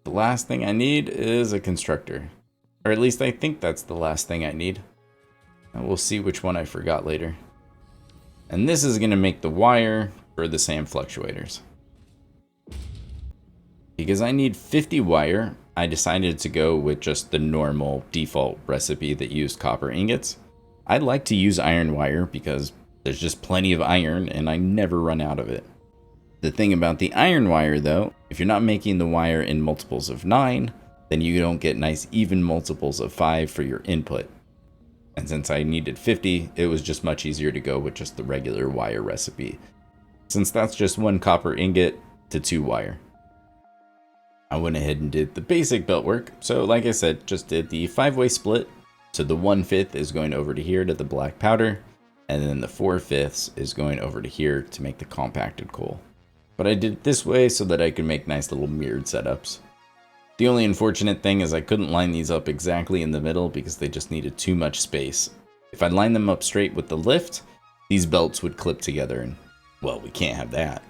Speaker 1: The last thing I need is a constructor. Or at least I think that's the last thing I need. And we'll see which one I forgot later. And this is going to make the wire for the sand fluctuators. Because I need 50 wire, I decided to go with just the normal default recipe that used copper ingots. I like to use iron wire because there's just plenty of iron and I never run out of it. The thing about the iron wire though, if you're not making the wire in multiples of 9, then you don't get nice even multiples of 5 for your input. And since I needed 50, it was just much easier to go with just the regular wire recipe, since that's just 1 copper ingot to 2 wire. I went ahead and did the basic belt work, so like I said, just did the 5-way split. So the 1/5 is going over to here to the black powder, and then the 4/5 is going over to here to make the compacted coal. But I did it this way so that I could make nice little mirrored setups. The only unfortunate thing is I couldn't line these up exactly in the middle because they just needed too much space. If I lined them up straight with the lift, these belts would clip together and, well, we can't have that.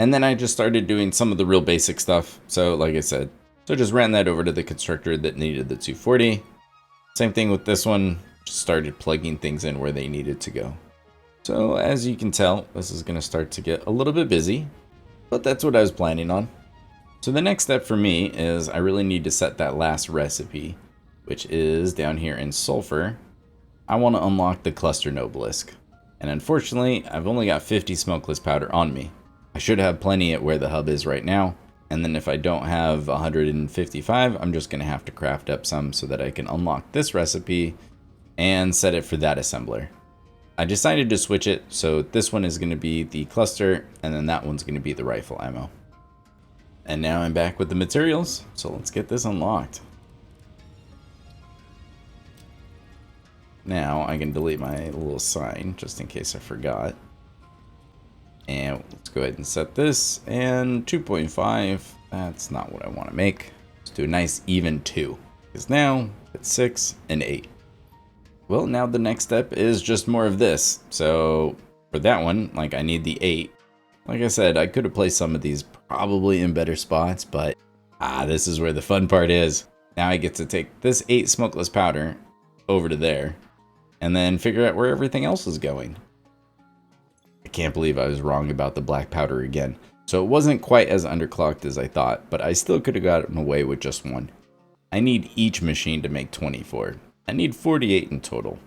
Speaker 1: And then I just started doing some of the real basic stuff. So like I said, so just ran that over to the constructor that needed the 240. Same thing with this one, just started plugging things in where they needed to go. So as you can tell, this is going to start to get a little bit busy. But that's what I was planning on. So the next step for me is I really need to set that last recipe, which is down here in sulfur. I want to unlock the cluster nobelisk. And unfortunately, I've only got 50 smokeless powder on me. I should have plenty at where the hub is right now. And then if I don't have 155, I'm just going to have to craft up some so that I can unlock this recipe and set it for that assembler. I decided to switch it, so this one is going to be the cluster, and then that one's going to be the rifle ammo. And now I'm back with the materials, so let's get this unlocked. Now I can delete my little sign, just in case I forgot. And let's go ahead and set this, and 2.5, that's not what I want to make. Let's do a nice even 2, because now it's 6 and 8. Well, now the next step is just more of this. So for that one, like, I need the 8. Like I said, I could have placed some of these probably in better spots, but this is where the fun part is. Now I get to take this 8 smokeless powder over to there, and then figure out where everything else is going. I can't believe I was wrong about the black powder again. So it wasn't quite as underclocked as I thought, but I still could have gotten away with just one. I need each machine to make 24. I need 48 in total.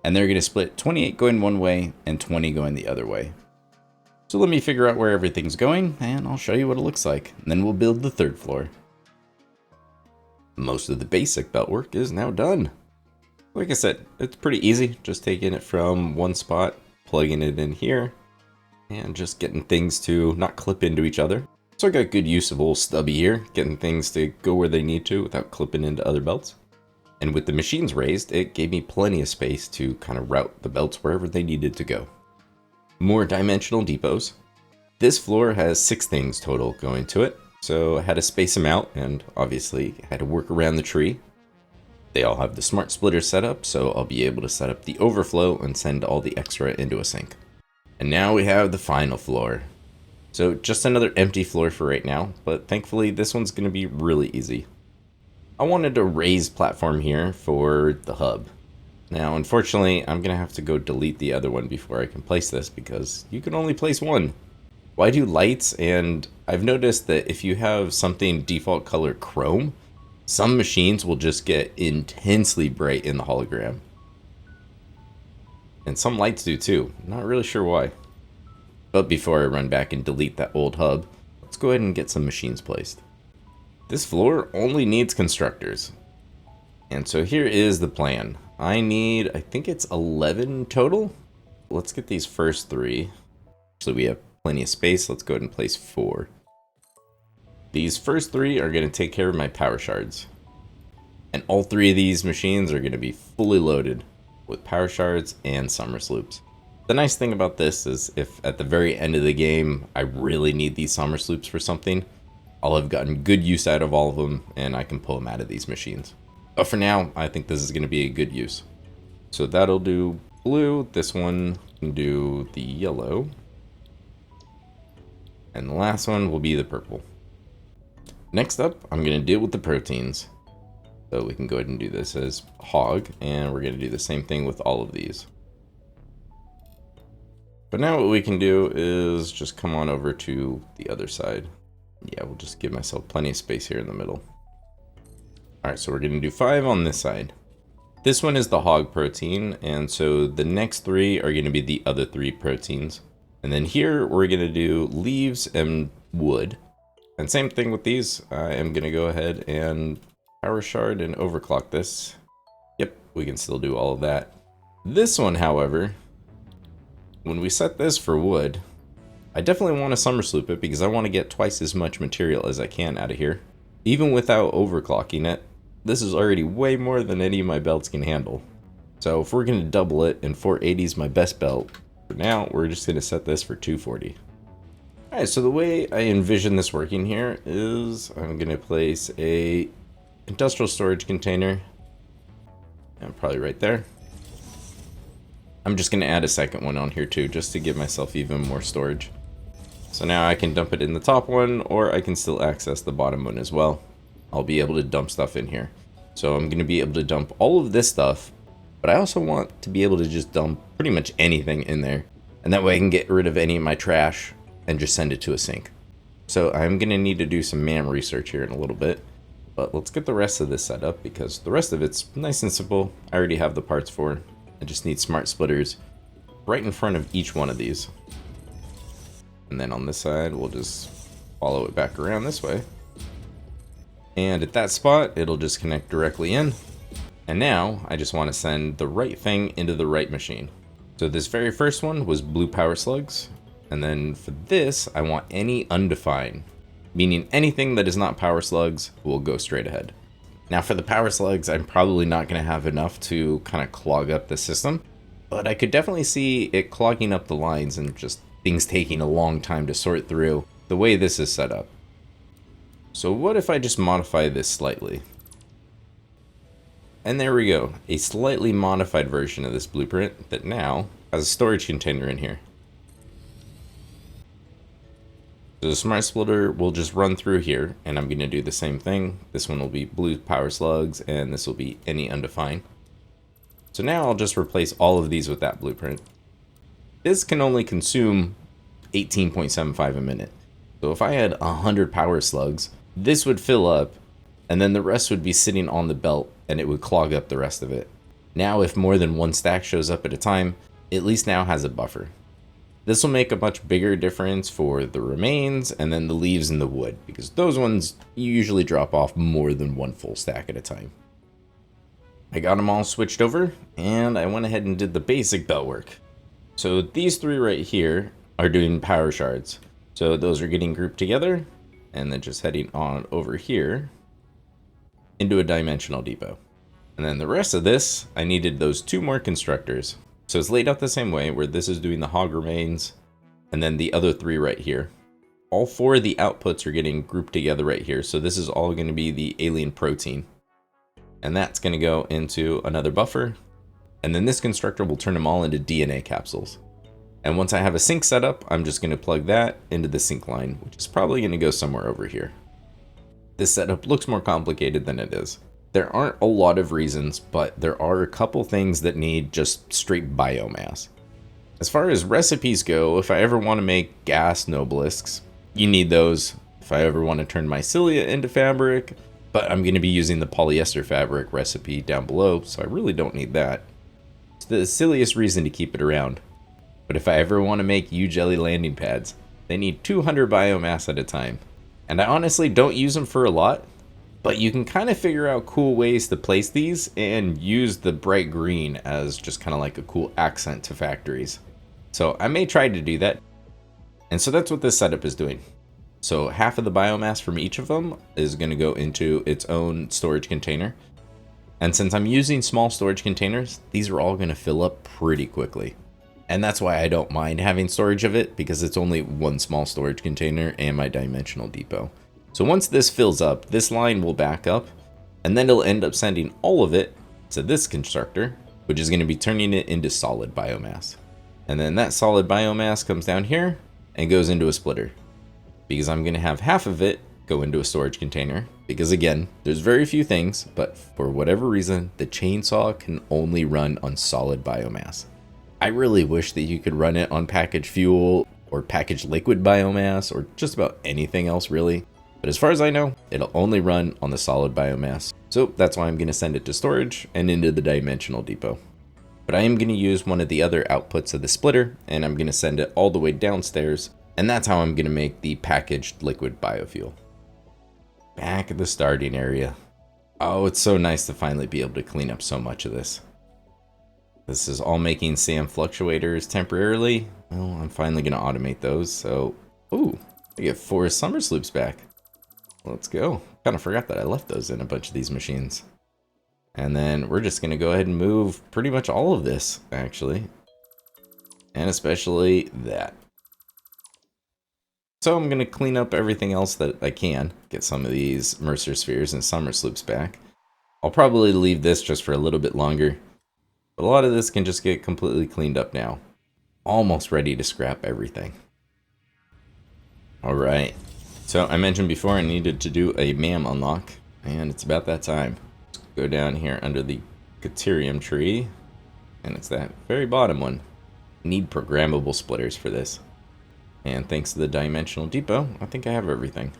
Speaker 1: And they're going to split 28 going one way and 20 going the other way. So let me figure out where everything's going, and I'll show you what it looks like. And then we'll build the third floor. Most of the basic belt work is now done. Like I said, it's pretty easy. Just taking it from one spot, plugging it in here, and just getting things to not clip into each other. So I got good use of old stubby here, getting things to go where they need to without clipping into other belts. And with the machines raised, it gave me plenty of space to kind of route the belts wherever they needed to go. More dimensional depots. This floor has 6 things total going to it, so I had to space them out, and obviously I had to work around the tree. They all have the smart splitter set up, so I'll be able to set up the overflow and send all the extra into a sink. And now we have the final floor. So just another empty floor for right now, but thankfully this one's going to be really easy. I wanted a raised platform here for the hub. Now unfortunately I'm going to have to go delete the other one before I can place this, because you can only place one. Why do lights? And I've noticed that if you have something default color chrome, some machines will just get intensely bright in the hologram. And some lights do too. Not really sure why. But before I run back and delete that old hub, let's go ahead and get some machines placed. This floor only needs constructors. And so here is the plan. I need, I think it's 11 total. Let's get these first 3. Actually, we have plenty of space. Let's go ahead and place 4. These first 3 are going to take care of my power shards. And all 3 of these machines are going to be fully loaded with power shards and summer sloops. The nice thing about this is if at the very end of the game I really need these summer sloops for something, I'll have gotten good use out of all of them and I can pull them out of these machines. But for now, I think this is going to be a good use. So that'll do blue. This one can do the yellow. And the last one will be the purple. Next up, I'm going to deal with the proteins. So we can go ahead and do this as hog, and we're going to do the same thing with all of these. But now what we can do is just come on over to the other side. Yeah, we'll just give myself plenty of space here in the middle. Alright, so we're going to do 5 on this side. This one is the hog protein, and so the next 3 are going to be the other 3 proteins. And then here we're going to do leaves and wood. And same thing with these. I am going to go ahead and power shard and overclock this. Yep, we can still do all of that. This one, however, when we set this for wood, I definitely want to summer sloop it because I want to get twice as much material as I can out of here. Even without overclocking it, this is already way more than any of my belts can handle. So if we're going to double it, and 480 is my best belt, for now we're just going to set this for 240. Alright, so the way I envision this working here is I'm going to place a industrial storage container, and probably right there. I'm just going to add a second one on here too, just to give myself even more storage. So now I can dump it in the top one, or I can still access the bottom one as well. I'll be able to dump stuff in here. So I'm going to be able to dump all of this stuff, but I also want to be able to just dump pretty much anything in there. And that way I can get rid of any of my trash and just send it to a sink. So I'm going to need to do some MAM research here in a little bit. But let's get the rest of this set up because the rest of it's nice and simple. I already have the parts for it. I just need smart splitters right in front of each one of these. And then on this side, we'll just follow it back around this way. And at that spot, it'll just connect directly in. And now I just want to send the right thing into the right machine. So this very first one was blue power slugs. And then for this, I want any undefined, meaning anything that is not power slugs will go straight ahead. Now for the power slugs, I'm probably not going to have enough to kind of clog up the system, but I could definitely see it clogging up the lines and just things taking a long time to sort through the way this is set up. So what if I just modify this slightly? And there we go, a slightly modified version of this blueprint that now has a storage container in here. So the smart splitter will just run through here, and I'm going to do the same thing. This one will be blue power slugs, and this will be any undefined. So now I'll just replace all of these with that blueprint. This can only consume 18.75 a minute. So if I had 100 power slugs, this would fill up, and then the rest would be sitting on the belt, and it would clog up the rest of it. Now if more than one stack shows up at a time, it at least now has a buffer. This will make a much bigger difference for the remains and then the leaves and the wood, because those ones usually drop off more than one full stack at a time. I got them all switched over, and I went ahead and did the basic belt work. So these three right here are doing power shards. So those are getting grouped together, and then just heading on over here into a dimensional depot. And then the rest of this, I needed those two more constructors. So it's laid out the same way, where this is doing the hog remains, and then the other three right here. All four of the outputs are getting grouped together right here, so this is all going to be the alien protein. And that's going to go into another buffer, and then this constructor will turn them all into DNA capsules. And once I have a sink set up, I'm just going to plug that into the sink line, which is probably going to go somewhere over here. This setup looks more complicated than it is. There aren't a lot of reasons, but there are a couple things that need just straight biomass. As far as recipes go, if I ever want to make gas nobelisks, you need those. If I ever want to turn mycelia into fabric, but I'm going to be using the polyester fabric recipe down below, so I really don't need that. It's the silliest reason to keep it around. But if I ever want to make U-jelly landing pads, they need 200 biomass at a time. And I honestly don't use them for a lot, but you can kind of figure out cool ways to place these and use the bright green as just kind of like a cool accent to factories. So I may try to do that. And so that's what this setup is doing. So half of the biomass from each of them is going to go into its own storage container. And since I'm using small storage containers, these are all going to fill up pretty quickly. And that's why I don't mind having storage of it, because it's only one small storage container and my dimensional depot. So once this fills up, this line will back up, and then it'll end up sending all of it to this constructor, which is going to be turning it into solid biomass. And then that solid biomass comes down here and goes into a splitter, because I'm going to have half of it go into a storage container, because again, there's very few things, but for whatever reason, the chainsaw can only run on solid biomass. I really wish that you could run it on packaged fuel or packaged liquid biomass or just about anything else really. But as far as I know, it'll only run on the solid biomass. So that's why I'm going to send it to storage and into the dimensional depot. But I am going to use one of the other outputs of the splitter, and I'm going to send it all the way downstairs. And that's how I'm going to make the packaged liquid biofuel. Back at the starting area. Oh, it's so nice to finally be able to clean up so much of this. This is all making SAM fluctuators temporarily. Well, I'm finally going to automate those. So, ooh, I get 4 summer sloops back. Let's go. Kind of forgot that I left those in a bunch of these machines. And then we're just going to go ahead and move pretty much all of this, actually. And especially that. So I'm going to clean up everything else that I can. Get some of these Mercer spheres and summer sloops back. I'll probably leave this just for a little bit longer. But a lot of this can just get completely cleaned up now. Almost ready to scrap everything. Alright. So I mentioned before I needed to do a MAM unlock. And it's about that time. Let's go down here under the Caterium tree. And it's that very bottom one. Need programmable splitters for this. And thanks to the dimensional depot, I think I have everything.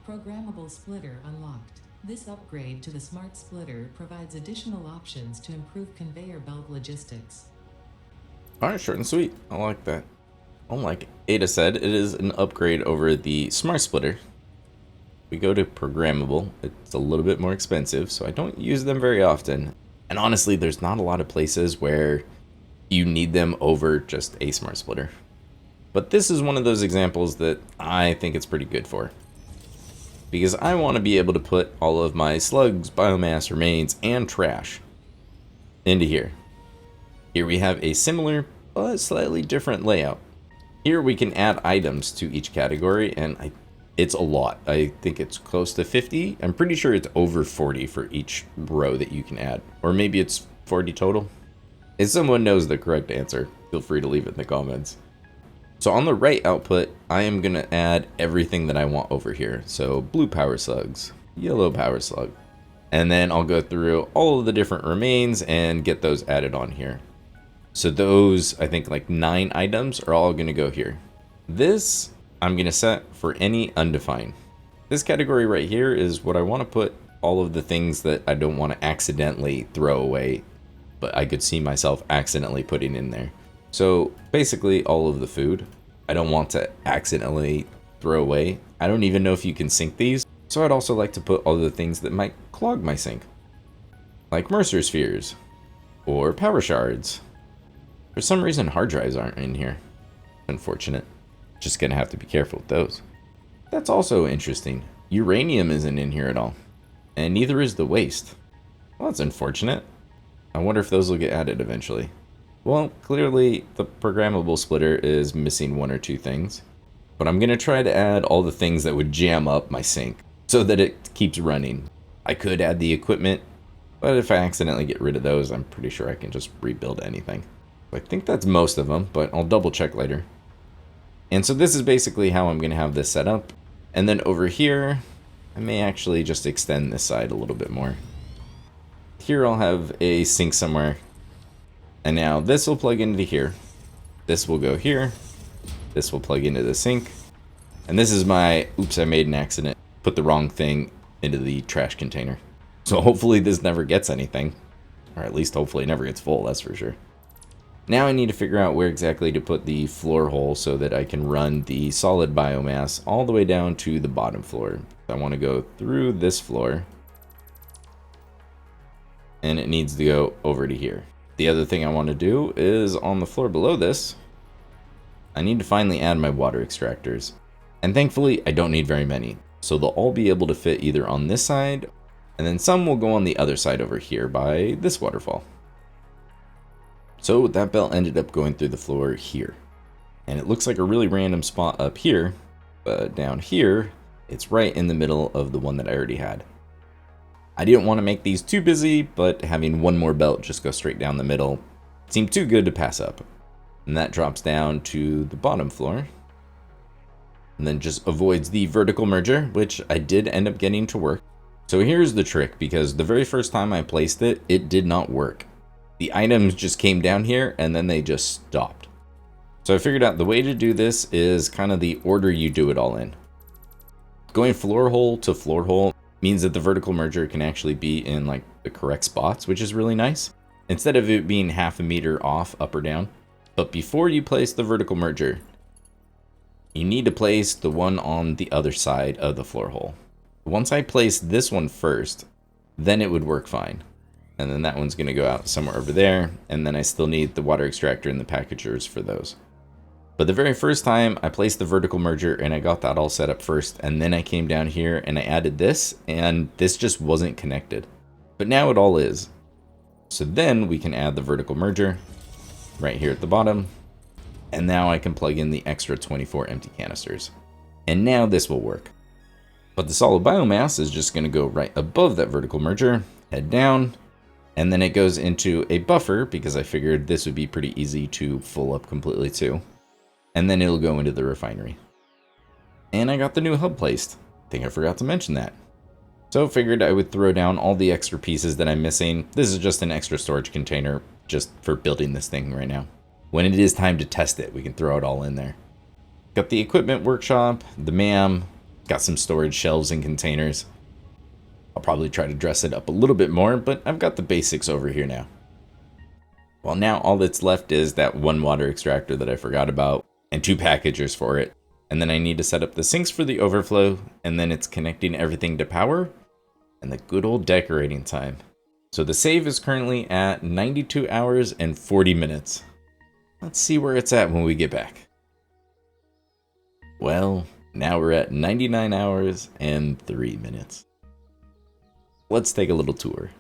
Speaker 2: Programmable splitter unlocked. This upgrade to the smart splitter provides additional options to improve conveyor belt logistics.
Speaker 1: Alright, short and sweet. I like that. Well, like Ada said, it is an upgrade over the smart splitter. We go to programmable, it's a little bit more expensive, so I don't use them very often. And honestly, there's not a lot of places where you need them over just a smart splitter. But this is one of those examples that I think it's pretty good for. Because I want to be able to put all of my slugs, biomass, remains, and trash into here. Here we have a similar but slightly different layout. Here we can add items to each category, and it's a lot. I think it's close to 50. I'm pretty sure it's over 40 for each row that you can add. Or maybe it's 40 total. If someone knows the correct answer, feel free to leave it in the comments. So on the right output, I am going to add everything that I want over here. So blue power slugs, yellow power slug. And then I'll go through all of the different remains and get those added on here. So those, I think like 9 items are all going to go here. This I'm going to set for any undefined. This category right here is what I want to put all of the things that I don't want to accidentally throw away, but I could see myself accidentally putting in there. So basically all of the food I don't want to accidentally throw away. I don't even know if you can sync these. So I'd also like to put all the things that might clog my sink, like Mercer spheres or power shards. For some reason hard drives aren't in here. Unfortunate. Just gonna have to be careful with those. That's also interesting. Uranium isn't in here at all. And neither is the waste. Well, that's unfortunate. I wonder if those will get added eventually. Well, clearly the programmable splitter is missing 1 or 2 things. But I'm gonna try to add all the things that would jam up my sink so that it keeps running. I could add the equipment, but if I accidentally get rid of those, I'm pretty sure I can just rebuild anything. I think that's most of them, but I'll double check later. And so this is basically how I'm going to have this set up. And then over here, I may actually just extend this side a little bit more. Here I'll have a sink somewhere. And now this will plug into here. This will go here. This will plug into the sink. And this is my, oops, I made an accident. Put the wrong thing into the trash container. So hopefully this never gets anything. Or at least hopefully it never gets full, that's for sure. Now I need to figure out where exactly to put the floor hole so that I can run the solid biomass all the way down to the bottom floor. I want to go through this floor. And it needs to go over to here. The other thing I want to do is on the floor below this, I need to finally add my water extractors. And thankfully I don't need very many. So they'll all be able to fit either on this side, and then some will go on the other side over here by this waterfall. So that belt ended up going through the floor here. And it looks like a really random spot up here, but down here, it's right in the middle of the one that I already had. I didn't want to make these too busy, but having one more belt just go straight down the middle seemed too good to pass up. And that drops down to the bottom floor. And then just avoids the vertical merger, which I did end up getting to work. So here's the trick, because the very first time I placed it, it did not work. The items just came down here and then they just stopped. So I figured out the way to do this is kind of the order you do it all in. Going floor hole to floor hole means that the vertical merger can actually be in like the correct spots, which is really nice. Instead of it being half a meter off up or down. But before you place the vertical merger, you need to place the one on the other side of the floor hole. Once I place this one first, then it would work fine. And then that one's going to go out somewhere over there. And then I still need the water extractor and the packagers for those. But the very first time I placed the vertical merger and I got that all set up first. And then I came down here and I added this. And this just wasn't connected. But now it all is. So then we can add the vertical merger right here at the bottom. And now I can plug in the extra 24 empty canisters. And now this will work. But the solid biomass is just going to go right above that vertical merger, head down. And then it goes into a buffer because I figured this would be pretty easy to full up completely too. And then it'll go into the refinery. And I got the new hub placed. I think I forgot to mention that. So figured I would throw down all the extra pieces that I'm missing. This is just an extra storage container just for building this thing right now. when it is time to test it, we can throw it all in there. Got the equipment workshop, the MAM, got some storage shelves and containers. I'll probably try to dress it up a little bit more, but I've got the basics over here now. Well, now all that's left is that one water extractor that I forgot about, and 2 packagers for it. And then I need to set up the sinks for the overflow, and then it's connecting everything to power, and the good old decorating time. So the save is currently at 92 hours and 40 minutes. Let's see where it's at when we get back. Well, now we're at 99 hours and 3 minutes. Let's take a little tour.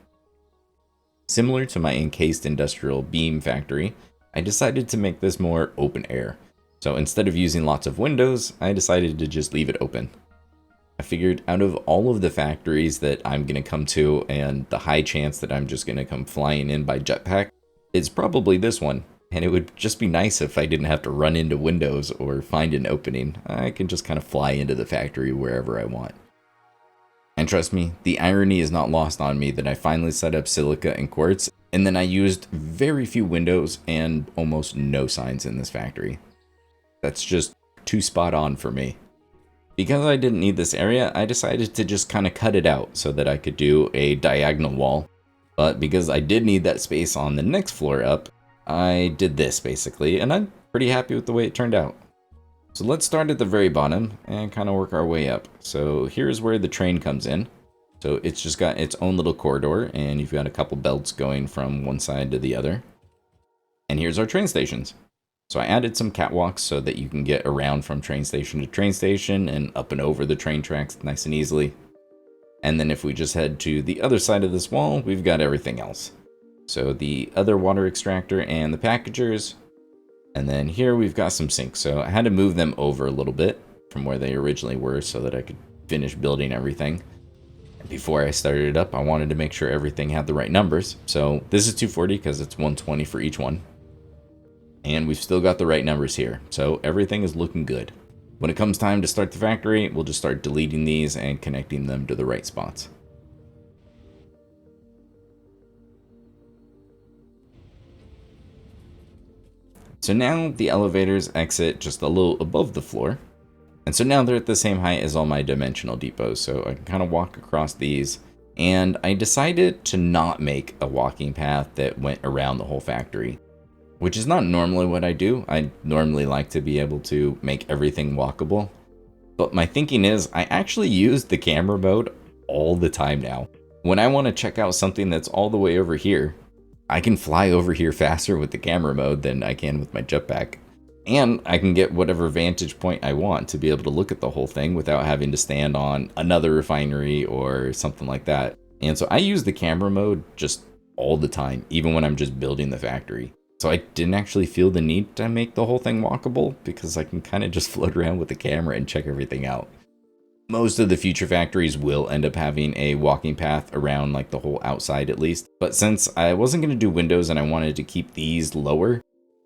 Speaker 1: Similar to my encased industrial beam factory, I decided to make this more open air. So instead of using lots of windows, I decided to just leave it open. I figured out of all of the factories that I'm going to come to and the high chance that I'm just going to come flying in by jetpack, it's probably this one. And it would just be nice if I didn't have to run into windows or find an opening. I can just kind of fly into the factory wherever I want. And trust me, the irony is not lost on me that I finally set up silica and quartz, and then I used very few windows and almost no signs in this factory. That's just too spot on for me. Because I didn't need this area, I decided to just kind of cut it out so that I could do a diagonal wall. But because I did need that space on the next floor up, I did this basically, and I'm pretty happy with the way it turned out. So let's start at the very bottom and kind of work our way up. So here's where the train comes in. So it's just got its own little corridor, and you've got a couple belts going from one side to the other. And here's our train stations. So I added some catwalks so that you can get around from train station to train station and up and over the train tracks nice and easily. And then if we just head to the other side of this wall, we've got everything else. So the other water extractor and the packagers. And then here we've got some sinks. So I had to move them over a little bit from where they originally were so that I could finish building everything. And before I started it up, I wanted to make sure everything had the right numbers. So this is 240 because it's 120 for each one. And we've still got the right numbers here. So everything is looking good. When it comes time to start the factory, we'll just start deleting these and connecting them to the right spots. So now the elevators exit just a little above the floor. And so now they're at the same height as all my dimensional depots. So I can kind of walk across these. And I decided to not make a walking path that went around the whole factory, which is not normally what I do. I normally like to be able to make everything walkable. But my thinking is I actually use the camera mode all the time now. When I want to check out something that's all the way over here, I can fly over here faster with the camera mode than I can with my jetpack. And I can get whatever vantage point I want to be able to look at the whole thing without having to stand on another refinery or something like that. And so I use the camera mode just all the time, even when I'm just building the factory. So I didn't actually feel the need to make the whole thing walkable because I can kind of just float around with the camera and check everything out. Most of the future factories will end up having a walking path around like the whole outside at least. But since I wasn't going to do windows and I wanted to keep these lower,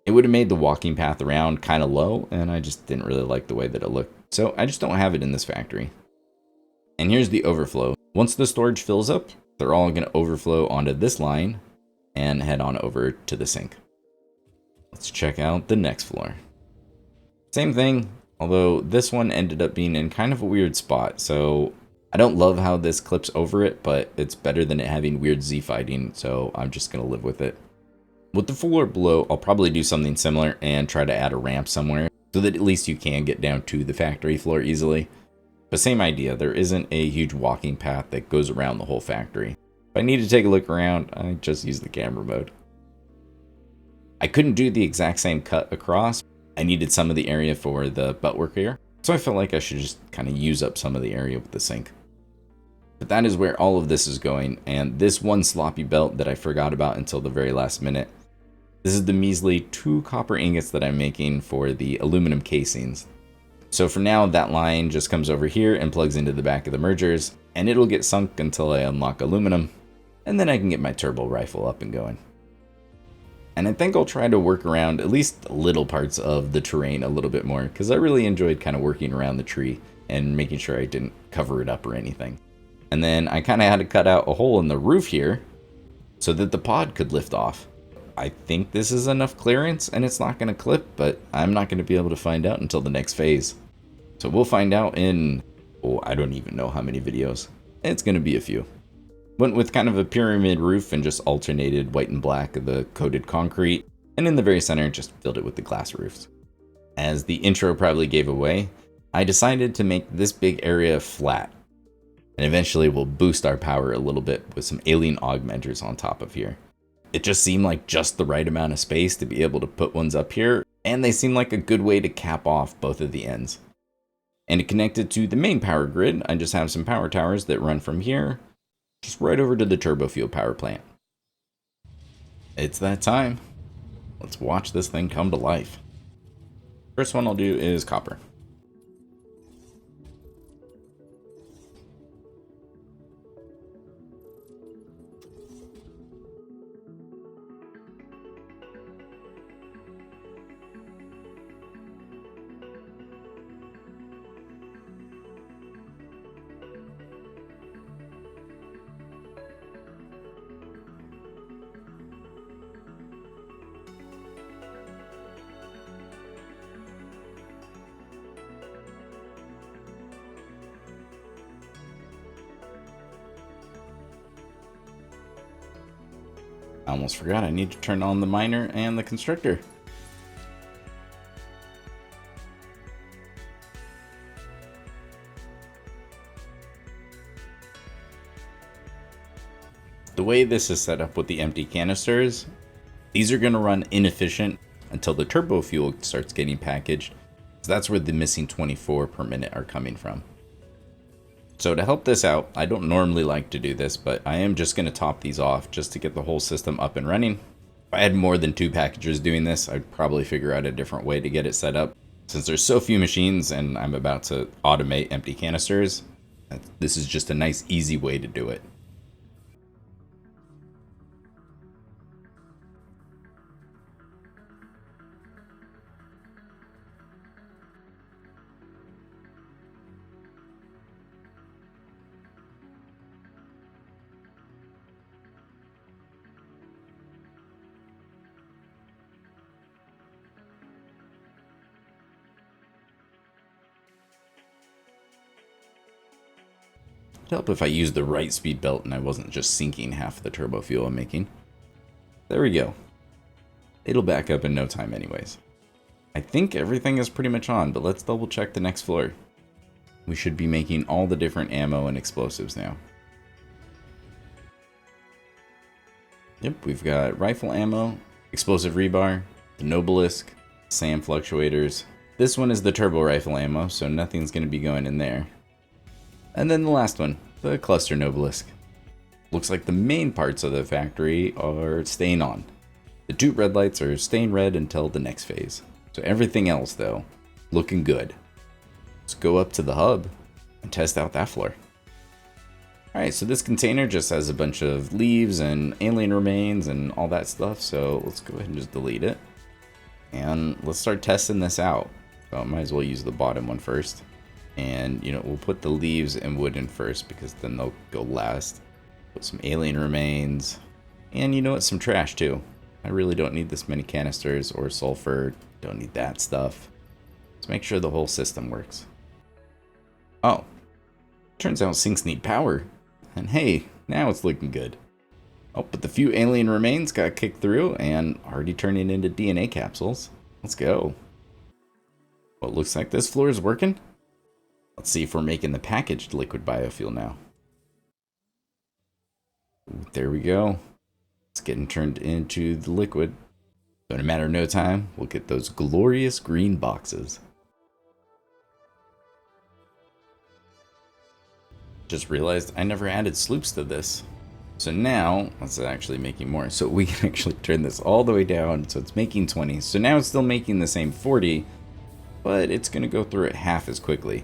Speaker 1: it would have made the walking path around kind of low, and I just didn't really like the way that it looked. So I just don't have it in this factory. And here's the overflow. Once the storage fills up, they're all going to overflow onto this line and head on over to the sink. Let's check out the next floor. Same thing, although this one ended up being in kind of a weird spot. So I don't love how this clips over it, but it's better than it having weird Z-fighting, so I'm just going to live with it. With the floor below, I'll probably do something similar and try to add a ramp somewhere so that at least you can get down to the factory floor easily. But same idea, there isn't a huge walking path that goes around the whole factory. If I need to take a look around, I just use the camera mode. I couldn't do the exact same cut across. I needed some of the area for the beltwork here, so I felt like I should just kind of use up some of the area with the sink. But that is where all of this is going, and this one sloppy belt that I forgot about until the very last minute. This is the measly 2 copper ingots that I'm making for the aluminum casings. So for now, that line just comes over here and plugs into the back of the mergers, and it'll get sunk until I unlock aluminum, and then I can get my turbo rifle up and going. And I think I'll try to work around at least little parts of the terrain a little bit more, because I really enjoyed kind of working around the tree and making sure I didn't cover it up or anything. And then I kind of had to cut out a hole in the roof here so that the pod could lift off. I think this is enough clearance and it's not going to clip, but I'm not going to be able to find out until the next phase. So we'll find out in, oh, I don't even know how many videos. It's going to be a few. Went with kind of a pyramid roof and just alternated white and black of the coated concrete. And in the very center, just filled it with the glass roofs. As the intro probably gave away, I decided to make this big area flat. And eventually we'll boost our power a little bit with some alien augmenters on top of here. It just seemed like just the right amount of space to be able to put ones up here, and they seem like a good way to cap off both of the ends. And to connect it to the main power grid, I just have some power towers that run from here, just right over to the turbo fuel power plant. It's that time. Let's watch this thing come to life. First one I'll do is copper. I almost forgot I need to turn on the miner and the constructor. The way this is set up with the empty canisters, these are going to run inefficient until the turbo fuel starts getting packaged. So that's where the missing 24 per minute are coming from. So to help this out, I don't normally like to do this, but I am just going to top these off just to get the whole system up and running. If I had more than 2 packages doing this, I'd probably figure out a different way to get it set up. Since there's so few machines and I'm about to automate empty canisters, this is just a nice, easy way to do it. It'd help if I used the right speed belt and I wasn't just sinking half the turbo fuel I'm making. There we go. It'll back up in no time anyways. I think everything is pretty much on, but let's double check the next floor. We should be making all the different ammo and explosives now. Yep, we've got rifle ammo, explosive rebar, the nobelisk, SAM fluctuators. This one is the turbo rifle ammo, so nothing's going to be going in there. And then the last one, the cluster nobelisk. Looks like the main parts of the factory are staying on. The 2 red lights are staying red until the next phase. So everything else, though, looking good. Let's go up to the hub and test out that floor. Alright, so this container just has a bunch of leaves and alien remains and all that stuff, so let's go ahead and just delete it. And let's start testing this out. So I might as well use the bottom one first. And, you know, we'll put the leaves and wood in first because then they'll go last. Put some alien remains. And you know what? Some trash too. I really don't need this many canisters or sulfur. Don't need that stuff. Let's make sure the whole system works. Oh. Turns out sinks need power. And hey, now it's looking good. Oh, but the few alien remains got kicked through and already turning into DNA capsules. Let's go. Well, it looks like this floor is working. Let's see if we're making the packaged liquid biofuel now. Ooh, there we go. It's getting turned into the liquid. So in a matter of no time, we'll get those glorious green boxes. Just realized I never added sloops to this. So now, let's actually making more. So we can actually turn this all the way down. So it's making 20. So now it's still making the same 40, but it's going to go through it half as quickly.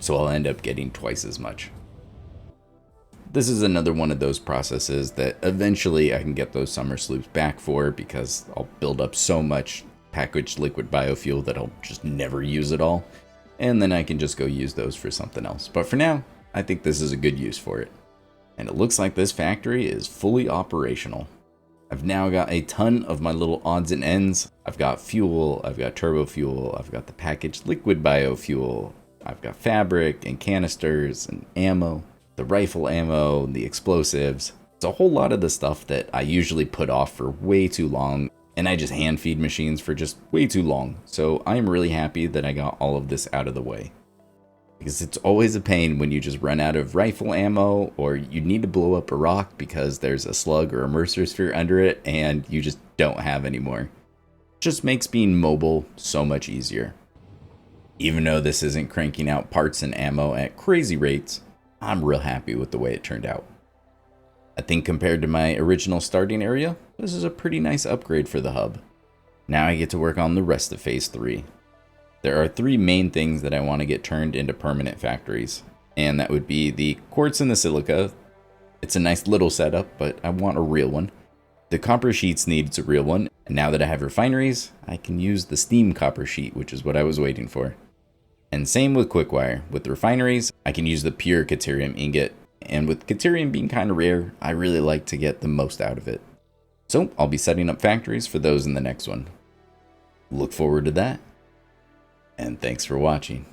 Speaker 1: So I'll end up getting twice as much. This is another one of those processes that eventually I can get those summer sloops back for because I'll build up so much packaged liquid biofuel that I'll just never use it all. And then I can just go use those for something else. But for now, I think this is a good use for it. And it looks like this factory is fully operational. I've now got a ton of my little odds and ends. I've got fuel, I've got turbo fuel, I've got the packaged liquid biofuel, I've got fabric and canisters and ammo, the rifle ammo, the explosives. It's a whole lot of the stuff that I usually put off for way too long, and I just hand feed machines for just way too long. So I'm really happy that I got all of this out of the way. Because it's always a pain when you just run out of rifle ammo, or you need to blow up a rock because there's a slug or a mercer sphere under it and you just don't have any more. It just makes being mobile so much easier. Even though this isn't cranking out parts and ammo at crazy rates, I'm real happy with the way it turned out. I think compared to my original starting area, this is a pretty nice upgrade for the hub. Now I get to work on the rest of Phase 3. There are 3 main things that I want to get turned into permanent factories, and that would be the quartz and the silica. It's a nice little setup, but I want a real one. The copper sheets needs a real one, and now that I have refineries, I can use the steam copper sheet, which is what I was waiting for. And same with quickwire. With refineries, I can use the pure Caterium ingot, and with Caterium being kind of rare, I really like to get the most out of it. So I'll be setting up factories for those in the next one. Look forward to that. And thanks for watching.